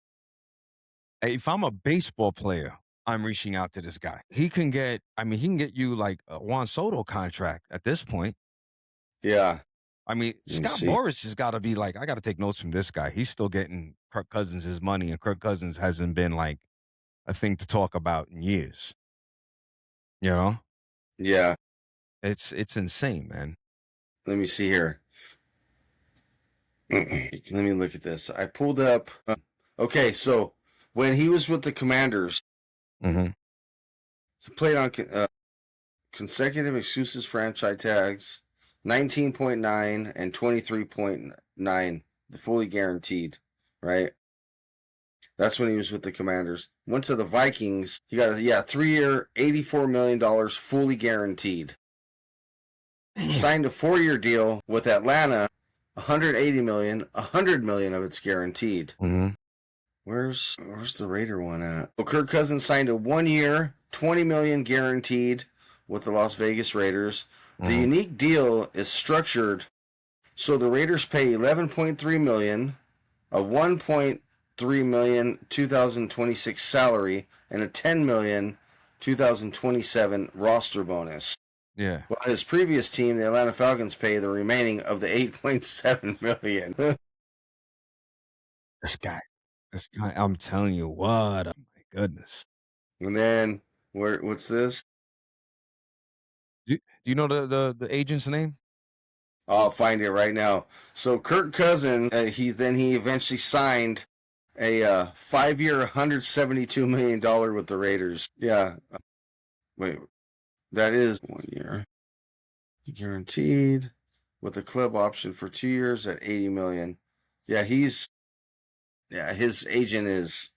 If I'm a baseball player, I'm reaching out to this guy. He can get, I mean, he can get you like a Juan Soto contract at this point. Yeah. I mean, Let me Scott see. Boras has got to be like, I got to take notes from this guy. He's still getting Kirk Cousins his money, and Kirk Cousins hasn't been like a thing to talk about in years. You know, Yeah. it's insane, man. Let me see here. Let me look at this. I pulled up. Okay, so when he was with the Commanders, Mm-hmm. he played on consecutive exclusive franchise tags, 19.9 and 23.9, the fully guaranteed, right? That's when he was with the Commanders. Went to the Vikings. He got a 3-year, $84 million fully guaranteed. Signed a 4-year deal with Atlanta, 180 million, 100 million of it's guaranteed. Mm-hmm. Where's the Raider one at? Well, Kirk Cousins signed a 1-year, 20 million guaranteed with the Las Vegas Raiders. The Mm-hmm. unique deal is structured so the Raiders pay 11.3 million, a 1.3 million 2026 salary, and a 10 million 2027 roster bonus. Yeah. While his previous team, the Atlanta Falcons, pay the remaining of the 8.7 million. This guy, I'm telling you what, oh my goodness. And then what's this? Do you know the agent's name? I'll find it right now. So Kirk Cousins, he eventually signed a 5-year, $172 million with the Raiders. Yeah. Wait, that is 1 year. Guaranteed with a club option for 2 years at 80 million. Yeah, his agent is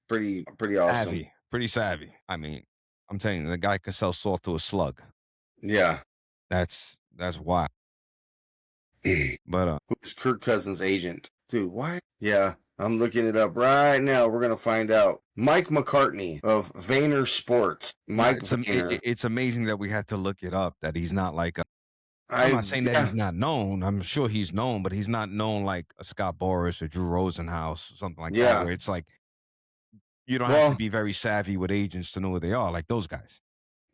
pretty awesome. Savvy, pretty savvy. I mean, I'm telling you, the guy can sell salt to a slug. Yeah. That's why. But Who's Kirk Cousins' agent? Dude, why? Yeah, I'm looking it up right now. We're going to find out. Mike McCartney of Vayner Sports. Mike Vayner. it's amazing that we had to look it up. That he's not like I'm not saying that he's not known. I'm sure he's known, but he's not known like a Scott Boras or Drew Rosenhaus or something like that. Where it's like you don't have to be very savvy with agents to know who they are, like those guys.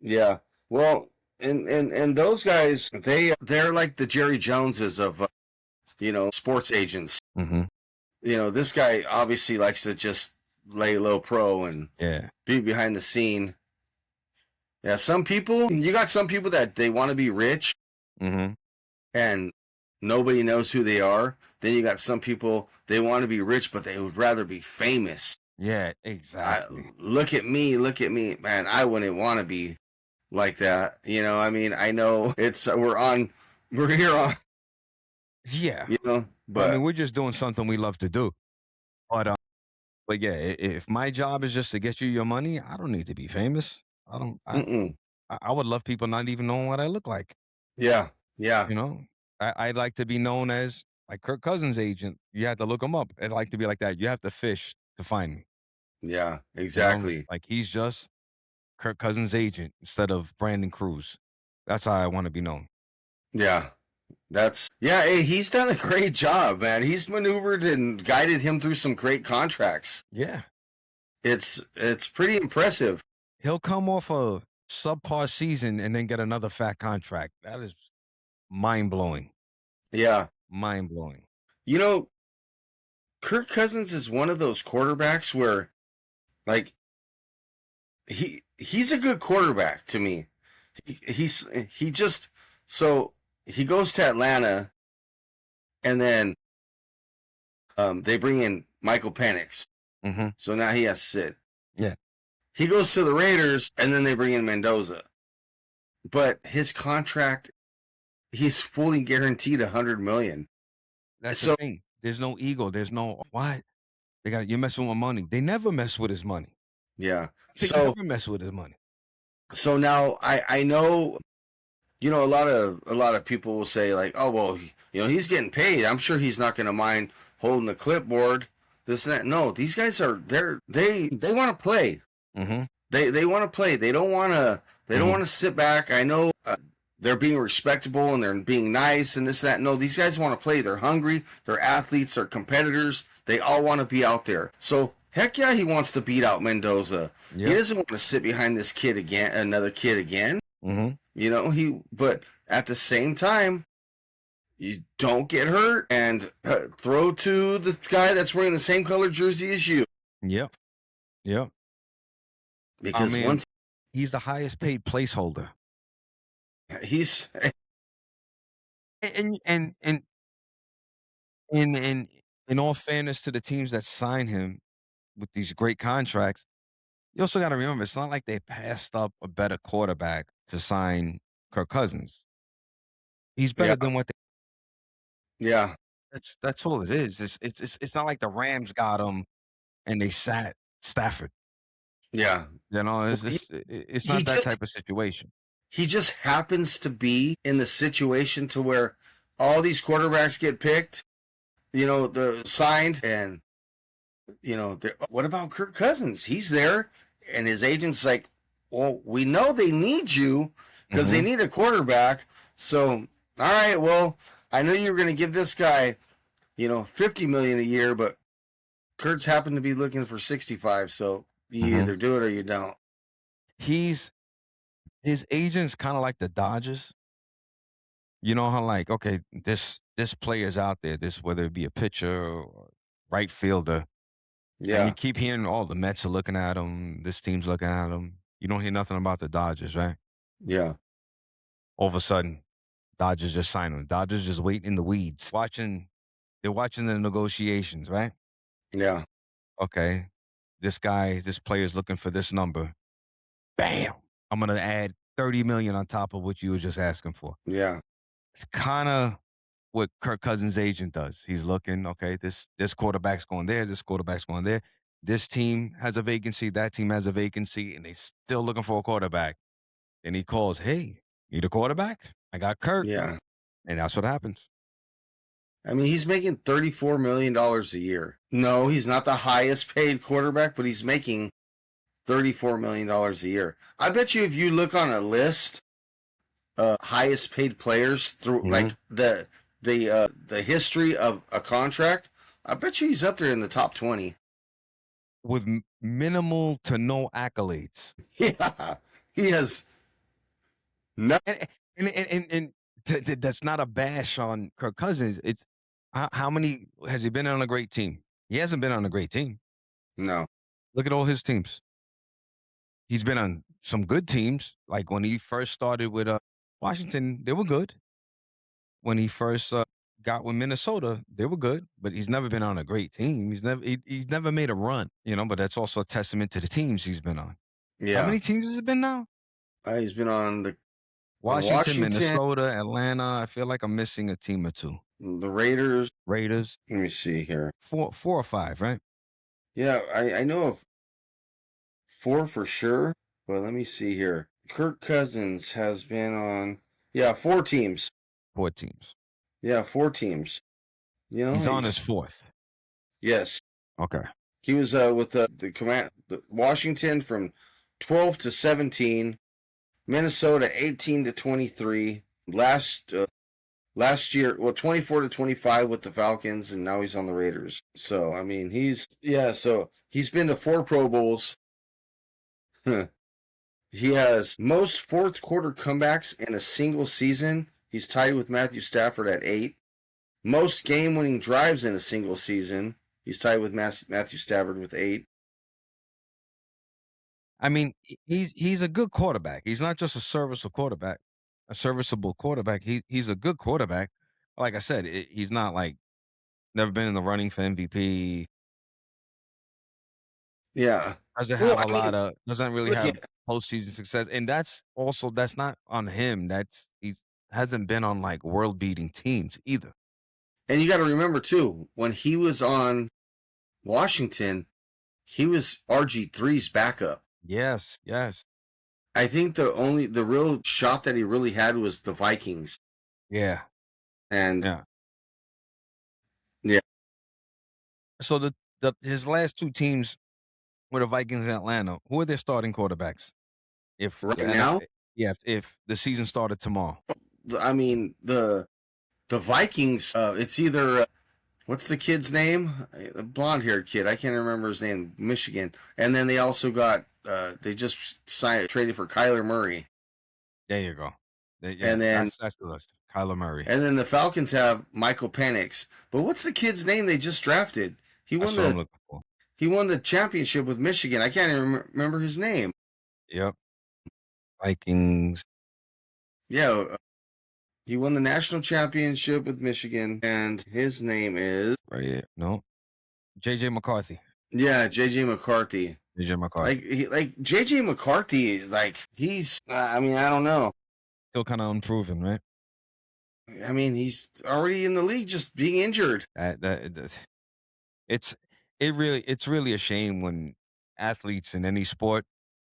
Yeah. Well, and those guys, they're like the Jerry Joneses of sports agents. Mm-hmm. This guy obviously likes to just lay low pro and be behind the scene. Yeah, you got some people that they want to be rich, mm-hmm. and nobody knows who they are. Then you got some people, they want to be rich, but they would rather be famous. Yeah, exactly. Look at me, man. I wouldn't want to be like that. I mean, I know we're here on. Yeah. But I mean, we're just doing something we love to do. But yeah, if my job is just to get you your money, I don't need to be famous. I would love people not even knowing what I look like. Yeah. I'd like to be known as like Kirk Cousins' agent. You have to look him up. I'd like to be like that. You have to fish to find me. Yeah, exactly. Like he's just Kirk Cousins' agent instead of Brandon Cruz. That's how I want to be known. Yeah. Hey, he's done a great job, man. He's maneuvered and guided him through some great contracts. Yeah. It's pretty impressive. He'll come off a subpar season and then get another fat contract. That is mind-blowing. Yeah. Mind-blowing. Kirk Cousins is one of those quarterbacks where, like, he's a good quarterback to me. He goes to Atlanta, and then they bring in Michael Penix. Mm-hmm. So now he has to sit. Yeah. He goes to the Raiders, and then they bring in Mendoza. But his contract, he's fully guaranteed $100 million. That's the thing. There's no ego. There's no what. You're messing with money. They never mess with his money. Yeah. They never mess with his money. So now I know, a lot of people will say like, oh well, he's getting paid. I'm sure he's not going to mind holding the clipboard this and that. No, these guys are they want to play. Mm-hmm. They want to play. They don't want to. They don't want to sit back. I know they're being respectable and they're being nice and this and that. No, these guys want to play. They're hungry. They're athletes. They're competitors. They all want to be out there. So heck yeah, he wants to beat out Mendoza. Yep. He doesn't want to sit behind this kid again, another kid again. Mm-hmm. You know, but at the same time, you don't get hurt and throw to the guy that's wearing the same color jersey as you. Yep. Yep. Because once he's the highest paid placeholder. he's And in all fairness to the teams that sign him with these great contracts, you also got to remember it's not like they passed up a better quarterback to sign Kirk Cousins. He's better than what they. Yeah. That's all it is. It's not like the Rams got him and they sat Stafford. Yeah. You know, it's not that type of situation. He just happens to be in the situation to where all these quarterbacks get picked, you know, the signed, and you know, what about Kirk Cousins? He's there, and his agent's like, well, we know they need you because they need a quarterback. So, all right, well, I know you're going to give this guy, you know, $50 million a year, but Kurt's happened to be looking for 65, so you either do it or you don't. His agent's kind of like the Dodgers. You know how, like, okay, this player's out there, this, whether it be a pitcher or right fielder. Yeah. And you keep hearing, oh, the Mets are looking at him, this team's looking at him. You don't hear nothing about the Dodgers, right? Yeah. All of a sudden, Dodgers just sign him. Dodgers just wait in the weeds. They're watching the negotiations, right? Yeah. Okay. This player's looking for this number. Bam. I'm going to add $30 million on top of what you were just asking for. Yeah. It's kind of what Kirk Cousins' agent does. He's looking, okay, this quarterback's going there, this quarterback's going there. This team has a vacancy, that team has a vacancy, and they still looking for a quarterback. And he calls, hey, need a quarterback? I got Kirk. Yeah. And that's what happens. I mean, he's making $34 million a year. No, he's not the highest paid quarterback, but he's making $34 million a year. I bet you if you look on a list of highest paid players through like the history of a contract, I bet you he's up there in the top 20. With minimal to no accolades. Yeah, he has no. And that's not a bash on Kirk Cousins. It's how many has he been on a great team? He hasn't been on a great team. No. Look at all his teams. He's been on some good teams. Like when he first started with Washington, they were good. When he first got with Minnesota, they were good. But he's never been on a great team. He's never made a run, you know. But that's also a testament to the teams he's been on. Yeah. How many teams has it been now? He's been on the Washington, Minnesota, Atlanta. I feel like I'm missing a team or two. The Raiders. Let me see here. 4 or 5, right? Yeah, I know of 4 for sure, but let me see here. Kirk Cousins has been on 4 teams. 4 teams. Yeah, 4 teams. You know, he's on his 4th. Yes. Okay. He was with the Washington from 12 to 17, Minnesota 18 to 23, last year, 24 to 25 with the Falcons, and now he's on the Raiders. So, I mean, he's been to 4 Pro Bowls. He has most fourth quarter comebacks in a single season. He's tied with Matthew Stafford at 8. Most game-winning drives in a single season. He's tied with Matthew Stafford with 8. I mean, he's a good quarterback. He's not just a serviceable quarterback. He's a good quarterback. Like I said, he's not like never been in the running for MVP. Yeah. Doesn't really have postseason success. And that's not on him. He hasn't been on like world beating teams either. And you got to remember too, when he was on Washington, he was RG3's backup. Yes. I think the real shot that he really had was the Vikings. Yeah. And yeah. Yeah. So his last two teams were the Vikings and Atlanta. Who are their starting quarterbacks? If the Right now, NFL, yeah, if the season started tomorrow, I mean the Vikings. It's either what's the kid's name? The blonde haired kid. I can't remember his name. Michigan. And then they also got they just traded for Kyler Murray. there you go. Yeah, And then that's the list. Kyler Murray. the Falcons have Michael Penix. But what's the kid's name they just drafted? He That's won what I'm the looking for. he won the championship with Michigan. I can't even remember his name. Yep. Vikings. Yeah, he won the national championship with Michigan, and his name is Right here. No. JJ McCarthy. JJ McCarthy. JJ McCarthy. Like JJ McCarthy, like he's. I mean, I don't know. Still kind of unproven, right? I mean, he's already in the league, just being injured. It's it's really a shame when athletes in any sport,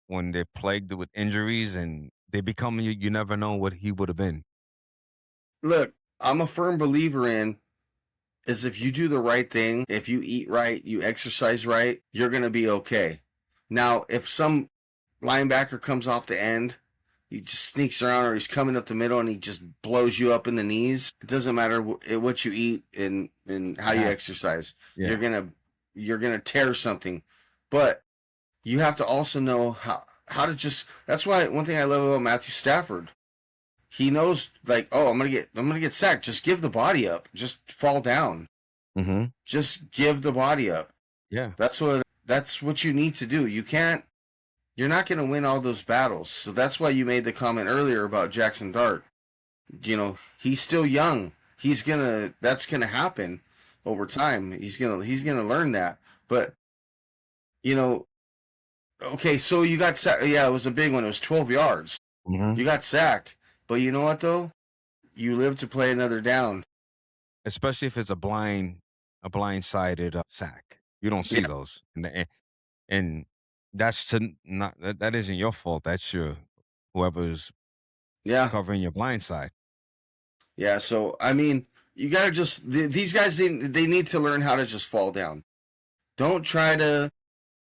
when they're plagued with injuries and they become you never know what he would have been. Look, I'm a firm believer in is if you do the right thing, if you eat right, you exercise right, you're gonna be okay. Now, if some linebacker comes off the end, he just sneaks around, or he's coming up the middle and he just blows you up in the knees. It doesn't matter what you eat and how you Yeah. exercise. Yeah. You're gonna tear something, but you have to also know how to just. That's why one thing I love about Matthew Stafford, he knows like, oh, I'm gonna get sacked. Just give the body up. Just fall down. Mm-hmm. Just give the body up. Yeah. That's what you need to do. You're not going to win all those battles. So that's why you made the comment earlier about Jackson Dart. You know, he's still young. That's going to happen over time. He's going to learn that. But, you know, okay, so you got sacked. Yeah, it was a big one. It was 12 yards. Mm-hmm. You got sacked. But you know what, though? You live to play another down. Especially if it's a blindsided sack. You don't see Yeah. those, and that's to not that isn't your fault. That's whoever's Yeah. covering your blind side. Yeah, so, I mean, you got to just, these guys, they need to learn how to just fall down. Don't try to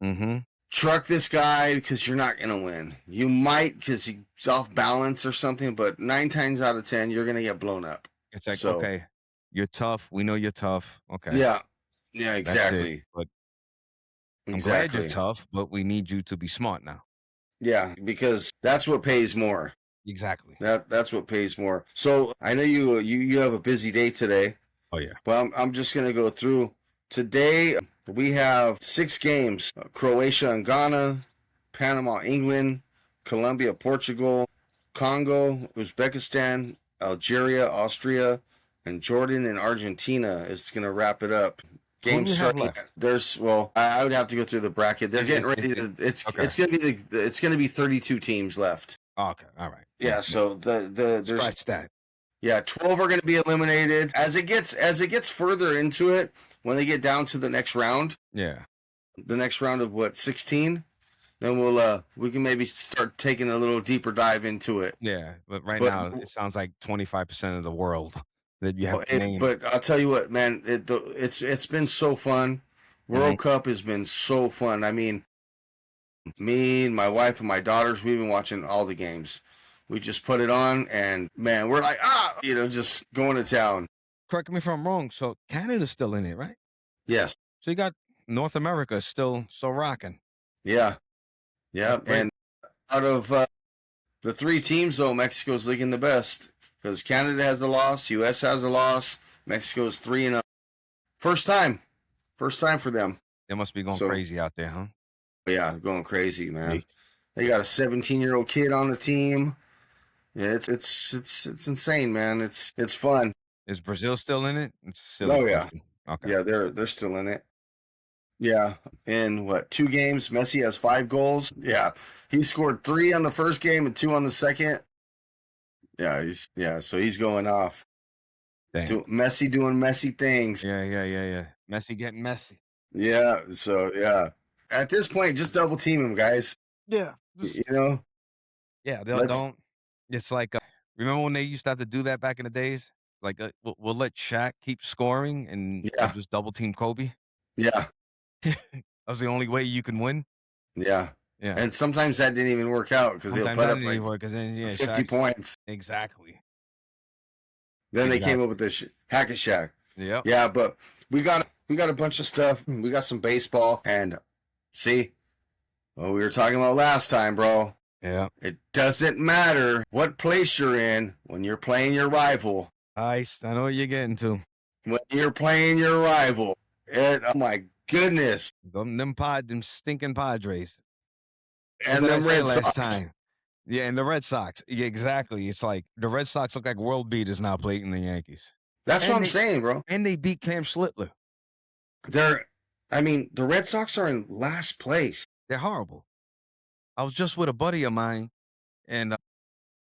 Mm-hmm. truck this guy because you're not going to win. You might because he's off balance or something, but 9 times out of 10, you're going to get blown up. It's like, So- okay, you're tough. We know you're tough. Okay. Yeah, That's it. exactly. But I'm Exactly. glad you're tough, but we need you to be smart now. Yeah, because that's what pays more. Exactly. That's what pays more. So I know you have a busy day today. Oh yeah. But I'm just going to go through. Today, we have 6 games. Croatia and Ghana, Panama, England, Colombia, Portugal, Congo, Uzbekistan, Algeria, Austria, and Jordan and Argentina is going to wrap it up. Who Game do you have starting. left? I would have to go through the bracket. They're getting ready to. Okay. It's going to be 32 teams left. Oh, okay. All right. Yeah. So there's Scratch that. yeah, 12 are going to be eliminated. As it gets further into it, when they get down to the next round, Yeah. the next round of what, 16, then we can maybe start taking a little deeper dive into it. Yeah. But right But- now, it sounds like 25% of the world that you have to name. But I'll tell you what, man, it's been so fun. World Cup has been so fun. I mean, me and my wife and my daughters, we've been watching all the games. We just put it on, and man, we're like, just going to town. Correct me if I'm wrong. So Canada's still in it, right? Yes. So you got North America still rocking. Yeah. Yeah. Great. And out of the 3 teams, though, Mexico's leaking the best because Canada has the loss, U.S. has a loss, Mexico's 3-0. First time for them. They must be going So- crazy out there, huh? Yeah, going crazy, man. Neat. They got a 17-year-old kid on the team. Yeah, it's insane, man. It's fun. Is Brazil still in it? It's a silly Oh, yeah. question. Okay. Yeah, they're still in it. Yeah, in what, 2 games? Messi has 5 goals. Yeah, he scored 3 on the first game and 2 on the second. Yeah, so he's going off. Damn. Messi doing messy things. Yeah. Messi getting messy. Yeah, so yeah. At this point, just double team him, guys. Yeah. You know? Yeah. Let's- Don't. It's like, remember when they used to have to do that back in the days? Like, we'll let Shaq keep scoring and Yeah. we'll just double team Kobe. Yeah. That was the only way you can win. Yeah. Yeah. And sometimes that didn't even work out because they'll Sometimes put that up didn't like even work because then, yeah, 50 Shaq's points. exactly. Then they came Exactly. up with this Hack a Shack. Yep. Yeah, but we got a bunch of stuff. We got some baseball and see what we were talking about last time, bro. Yeah. It doesn't matter what place you're in when you're playing your rival. I know what you're getting to. When you're playing your rival, oh my goodness. Them stinking Padres. What And did I them say Red last Sox. time? Yeah, and the Red Sox. Yeah, exactly. It's like the Red Sox look like world beaters now playing the Yankees. That's And what I'm they saying, bro. and they beat Cam Schlittler. The Red Sox are in last place. They're horrible. I was just with a buddy of mine, and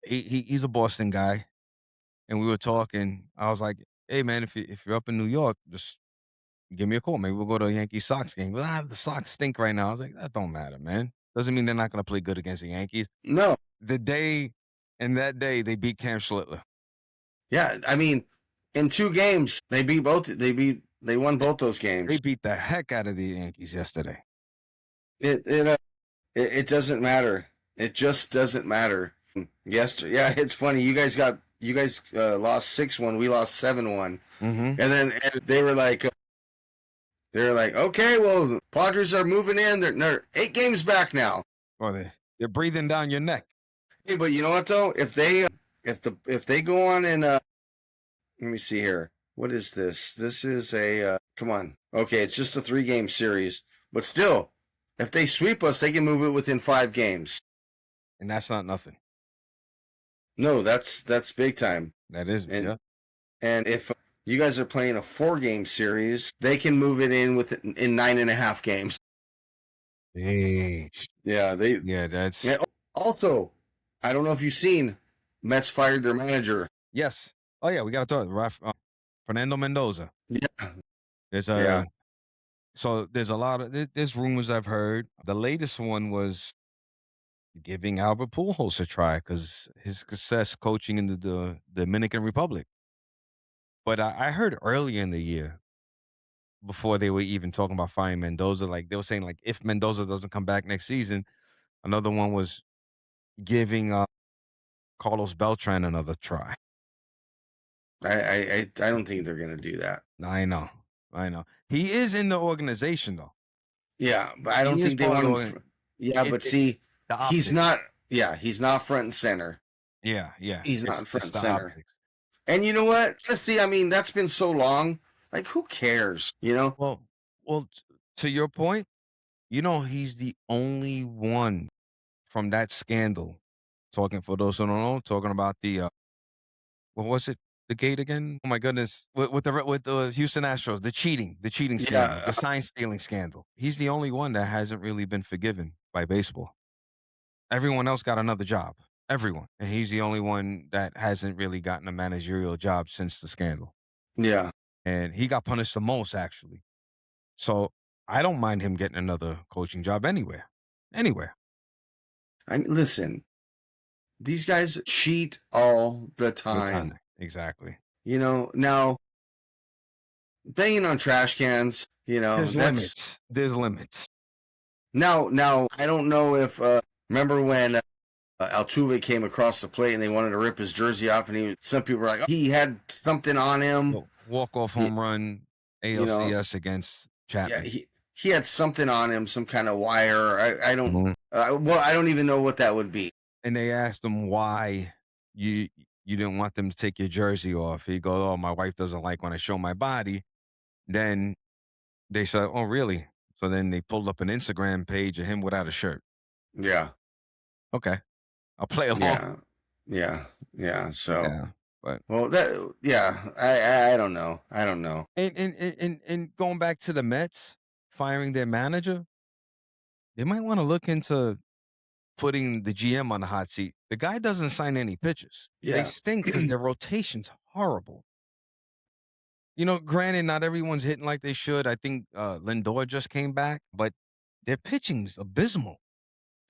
he's a Boston guy, and we were talking. I was like, "Hey, man, if you're up in New York, just give me a call. Maybe we'll go to a Yankee Sox game." But the Sox stink right now. I was like, "That don't matter, man. Doesn't mean they're not going to play good against the Yankees." No. That day they beat Cam Schlittler. Yeah, I mean, in 2 games, they won both those games. They beat the heck out of the Yankees yesterday. It doesn't matter. It just doesn't matter. Yesterday, yeah, it's funny. You guys lost 6-1. We lost 7-1. Mm-hmm. And then they were like, okay, well, the Padres are moving in. They're 8 games back now. Or they're breathing down your neck. Hey, but you know what though? If they go on and let me see here. What is this? This is a come on. Okay, it's just a 3-game series, but still, if they sweep us, they can move it within 5 games. And that's not nothing. No, that's big time. That is, And yeah. and if you guys are playing a 4-game series, they can move it in 9.5 games. Jeez. Yeah, that's Yeah. Also, I don't know if you've seen, Mets fired their manager. Yes. Oh yeah, we got to talk. Fernando Mendoza. Yeah. So there's a lot of there's rumors I've heard. The latest one was giving Albert Pujols a try because his success coaching in the Dominican Republic. But I heard earlier in the year, before they were even talking about firing Mendoza, like they were saying, like if Mendoza doesn't come back next season, another one was giving Carlos Beltran another try. I don't think they're gonna do that. I know. He is in the organization though. Yeah, but I don't He is think they part of want the him. organ- Yeah, It- but it- see, The he's optics. not. Yeah, he's not front and center. Yeah. He's not It's front and the center. optics. And you know what? Let's see. I mean, that's been so long. Like, who cares? You know? Well, to your point, he's the only one from that scandal. Talking for those who don't know, talking about the what was it? The gate again? Oh my goodness! With the Houston Astros, the cheating scandal, Yeah. the sign stealing scandal. He's the only one that hasn't really been forgiven by baseball. Everyone else got another job. Everyone, and he's the only one that hasn't really gotten a managerial job since the scandal. Yeah. And he got punished the most actually. So I don't mind him getting another coaching job anywhere. I mean, listen. These guys cheat all the time. Exactly. You know. Now, banging on trash cans. You know, There's that's limits. now. I don't know if remember when Altuve came across the plate and they wanted to rip his jersey off, and some people were like, oh, he had something on him. Walk-off home run, ALCS against Chapman. Yeah, he had something on him, some kind of wire. I don't. Mhm. I don't even know what that would be. And they asked him why you didn't want them to take your jersey off. He goes, "Oh, my wife doesn't like when I show my body." Then they said, "Oh, really?" So then they pulled up an Instagram page of him without a shirt. Yeah. Okay, I'll play along. Yeah. So, Yeah, but I don't know. and going back to the Mets firing their manager, they might want to look into putting the GM on the hot seat. The guy doesn't sign any pitches. Yeah. They stink because their rotation's horrible. Granted, not everyone's hitting like they should. I think Lindor just came back, but their pitching's abysmal.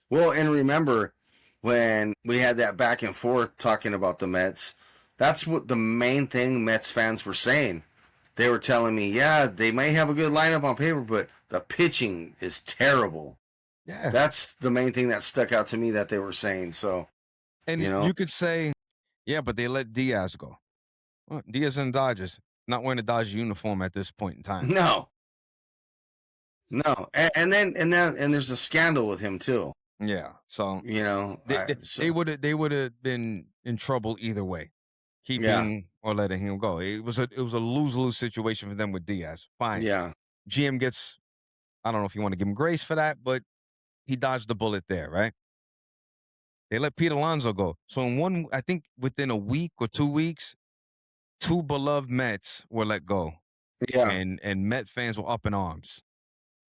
Well, and remember when we had that back and forth talking about the Mets, that's what the main thing Mets fans were saying. they were telling me, yeah, they may have a good lineup on paper, but the pitching is terrible. Yeah. That's the main thing that stuck out to me that they were saying. So, you And know, you could say, yeah, but they let Diaz go. Well, Diaz and the Dodgers, not wearing a Dodger uniform at this point in time. no, no. And there's a scandal with him too. Yeah. So You know, they would have been in trouble either way, yeah, keeping or letting him go. It was a lose-lose situation for them with Diaz. Fine. yeah, GM gets, I don't know if you want to give him grace for that, but he dodged the bullet there, right? They let Pete Alonso go. So I think within a week or 2 weeks, two beloved Mets were let go. yeah. And Met fans were up in arms.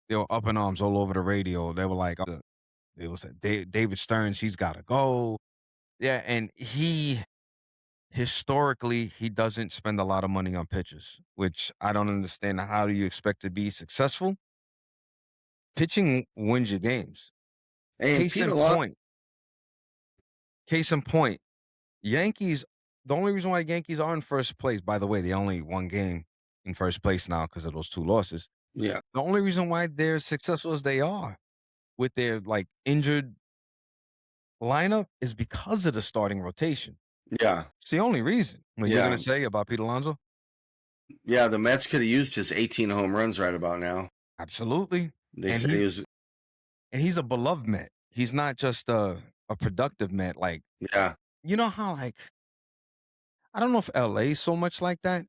They were up in arms all over the radio. They were like, it was David Stearns, he's got to go. Yeah, and historically, he doesn't spend a lot of money on pitchers, which I don't understand. How do you expect to be successful? Pitching wins you games. And Case Pete in Alonso, point. Case in point. Yankees. The only reason why Yankees are in first place, by the way, they only one game in first place now because of those two losses. yeah, The only reason why they're successful as they are with their like injured lineup is because of the starting rotation. yeah, It's the only reason. What you're yeah, gonna say about Pete Alonso? yeah. The Mets could have used his 18 home runs right about now. Absolutely. They And said he was, he's a beloved Met. He's not just a productive Met. Like, yeah, you know how like I don't know if LA is so much like that,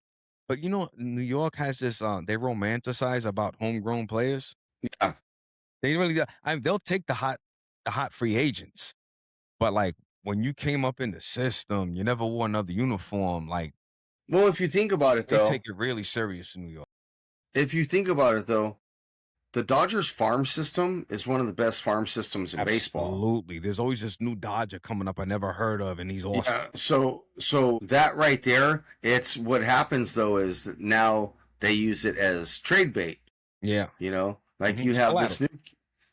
but you know, New York has this they romanticize about homegrown players. yeah. They really do. They'll take the hot free agents. But like when you came up in the system, you never wore another uniform. Like Well, if you think about it, they though, take it really serious in New York. if you think about it, though, the Dodgers farm system is one of the best farm systems in baseball. Absolutely. There's always this new Dodger coming up I never heard of, and he's awesome. Yeah. So that right there, it's what happens though is that now they use it as trade bait. Yeah. You know, like Mhm. you It's have collateral. this new,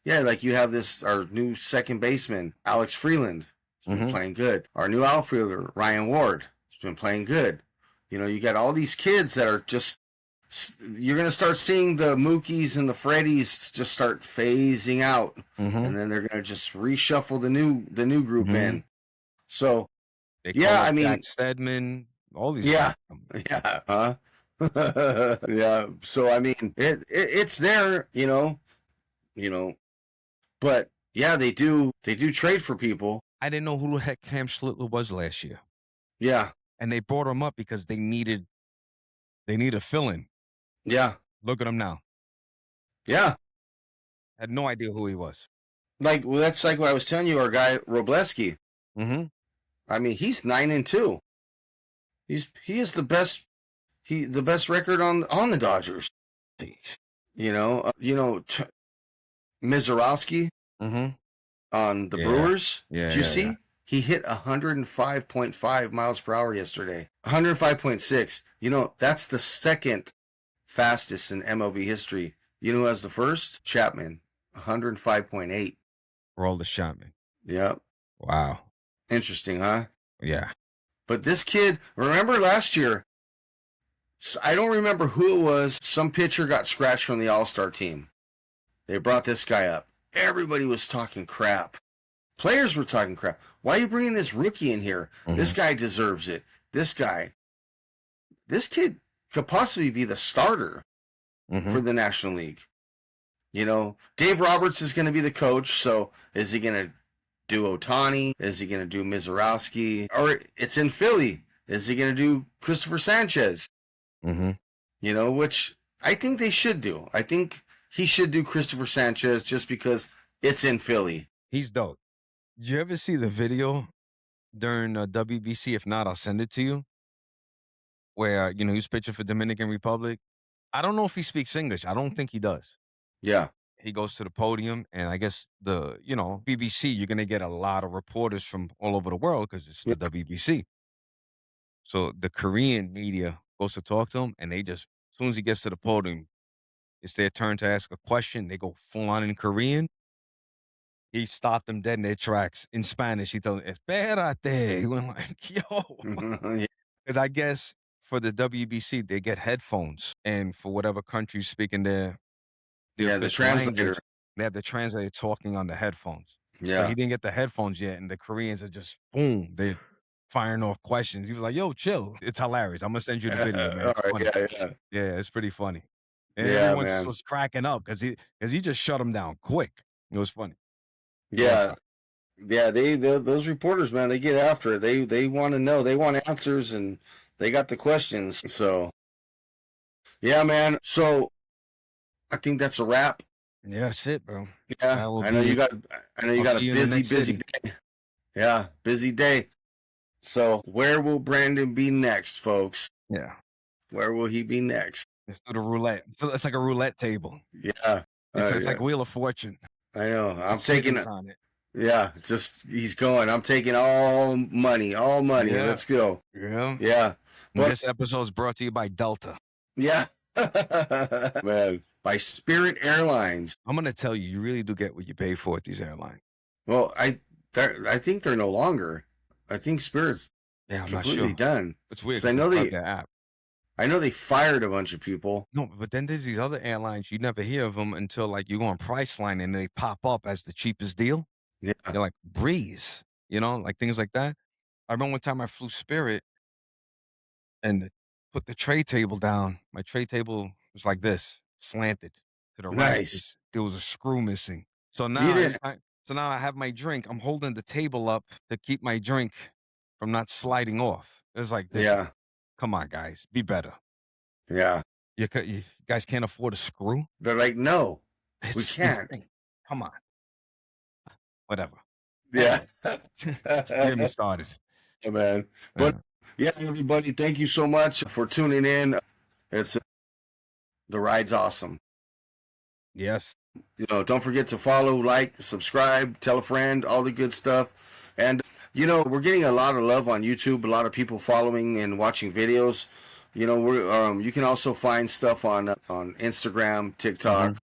yeah, like you have this our new second baseman Alex Freeland. He's been Mhm. playing good. Our new outfielder Ryan Ward has been playing good. You know, you got all these kids that are just. You're gonna start seeing the Mookies and the Freddies just start phasing out, Mhm. and then they're gonna just reshuffle the new group Mhm. in. So They call yeah, up I mean, Jack Stedman, all these yeah, guys. yeah, huh? Yeah. So I mean, it's there, you know, but yeah, they do trade for people. I didn't know who the heck Cam Schlittler was last year. Yeah, And they brought him up because they need a fill-in. yeah, Look at him now. yeah. Had no idea who he was. Like well, that's like what I was telling you. Our guy Robleski. Mhm. I mean, he's 9-2. He is the best record on the Dodgers. Jeez. Mizorowski Mhm. on the Yeah. Brewers. Yeah, Did you yeah, see? yeah. He hit 105.5 miles per hour yesterday. 105.6. You know, that's the second fastest in MLB history. You know who has the first? Chapman. 105.8. Roll the Chapman. Yep. Wow. Interesting, huh? Yeah. But this kid, remember last year, I don't remember who it was. Some pitcher got scratched from the All-Star team. They brought this guy up. Everybody was talking crap. Players were talking crap. Why are you bringing this rookie in here? This guy deserves it. This kid could possibly be the starter for the National League. You know, Dave Roberts is going to be the coach. So is he going to do Ohtani? Is he going to do Mizorowski? Or it's in Philly. Is he going to do Christopher Sanchez? Mhm. You know, which I think they should do. I think he should do Christopher Sanchez just because it's in Philly. He's dope. Did you ever see the video during WBC? If not, I'll send it to you. Where he was pitching for Dominican Republic. I don't know if he speaks English. I don't think he does. Yeah. He goes to the podium, and I guess BBC. You're gonna get a lot of reporters from all over the world because it's the WBC. So the Korean media goes to talk to him, and they just as soon as he gets to the podium, it's their turn to ask a question. They go full on in Korean. He stopped them dead in their tracks in Spanish. He told them, "Espérate." He went like, "Yo," Yeah. because I guess for the WBC, they get headphones, and for whatever country speaking the Yeah, the official translator. language, they have the translator talking on the headphones. But Yeah. he didn't get the headphones yet, and the Koreans are just boom, they're firing off questions. He was like, "Yo, chill." It's hilarious. I'm gonna send you the video, man. All It's right. funny. Yeah. Yeah, it's pretty funny. And Yeah, everyone man. was cracking up because he just shut him down quick. It was funny. Yeah. Yeah, those reporters, man, they get after it. They want to know. They want answers, and they got the questions. So, yeah, man. So, I think that's a wrap. Yeah, that's it, bro. Yeah, That will I know be you it. got. I know you I'll got a see you in the busy, next busy city. day. Yeah, busy day. So, where will Brandon be next, folks? Yeah. Where will he be next? Let's do the roulette. It's like a roulette table. Yeah, It's like yeah. Wheel of Fortune. I know. I'm Savings taking. on it. Yeah, just he's going. I'm taking all money. Yeah. Let's go. Yeah. Yeah, but This episode is brought to you by Delta. yeah, man, by Spirit Airlines. I'm gonna tell you, you really do get what you pay for with these airlines. Well, I think they're no longer. I think Spirit's Yeah, I'm not completely sure. done. It's weird. 'Cause I 'cause know it's not they- their app. I know they fired a bunch of people. No, but then there's these other airlines you never hear of them until like you go on Priceline and they pop up as the cheapest deal. Yeah, They're like Breeze, like things like that. I remember one time I flew Spirit and put the tray table down. My tray table was like this, slanted to the right. Nice. There was a screw missing. So You now, didn't- so now I have my drink. I'm holding the table up to keep my drink from not sliding off. It's like this. Yeah, Come on, guys, be better. yeah. You guys can't afford a screw. They're like, no, It's can't. insane. Come on. Whatever. Yeah. Get me started. Yeah, man. But yeah, everybody, thank you so much for tuning in. It's the ride's awesome. Yes. Don't forget to follow, like, subscribe, tell a friend, all the good stuff. And we're getting a lot of love on YouTube, a lot of people following and watching videos. We're you can also find stuff on Instagram, TikTok,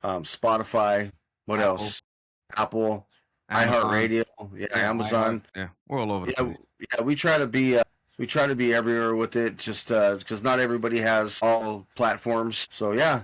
Spotify, what Apple. else? Apple, Amazon. iHeartRadio, Amazon. Yeah, we're all over the place. Yeah, we try to be everywhere with it, just because not everybody has all platforms. So yeah,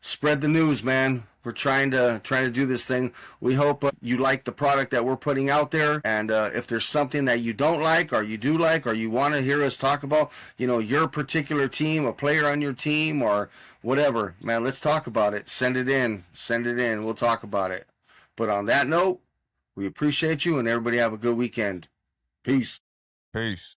spread the news, man. We're trying to do this thing. We hope you like the product that we're putting out there, and if there's something that you don't like, or you do like, or you want to hear us talk about, your particular team, a player on your team, or whatever, man, let's talk about it. Send it in. We'll talk about it. But on that note, we appreciate you, and everybody have a good weekend. Peace. Peace.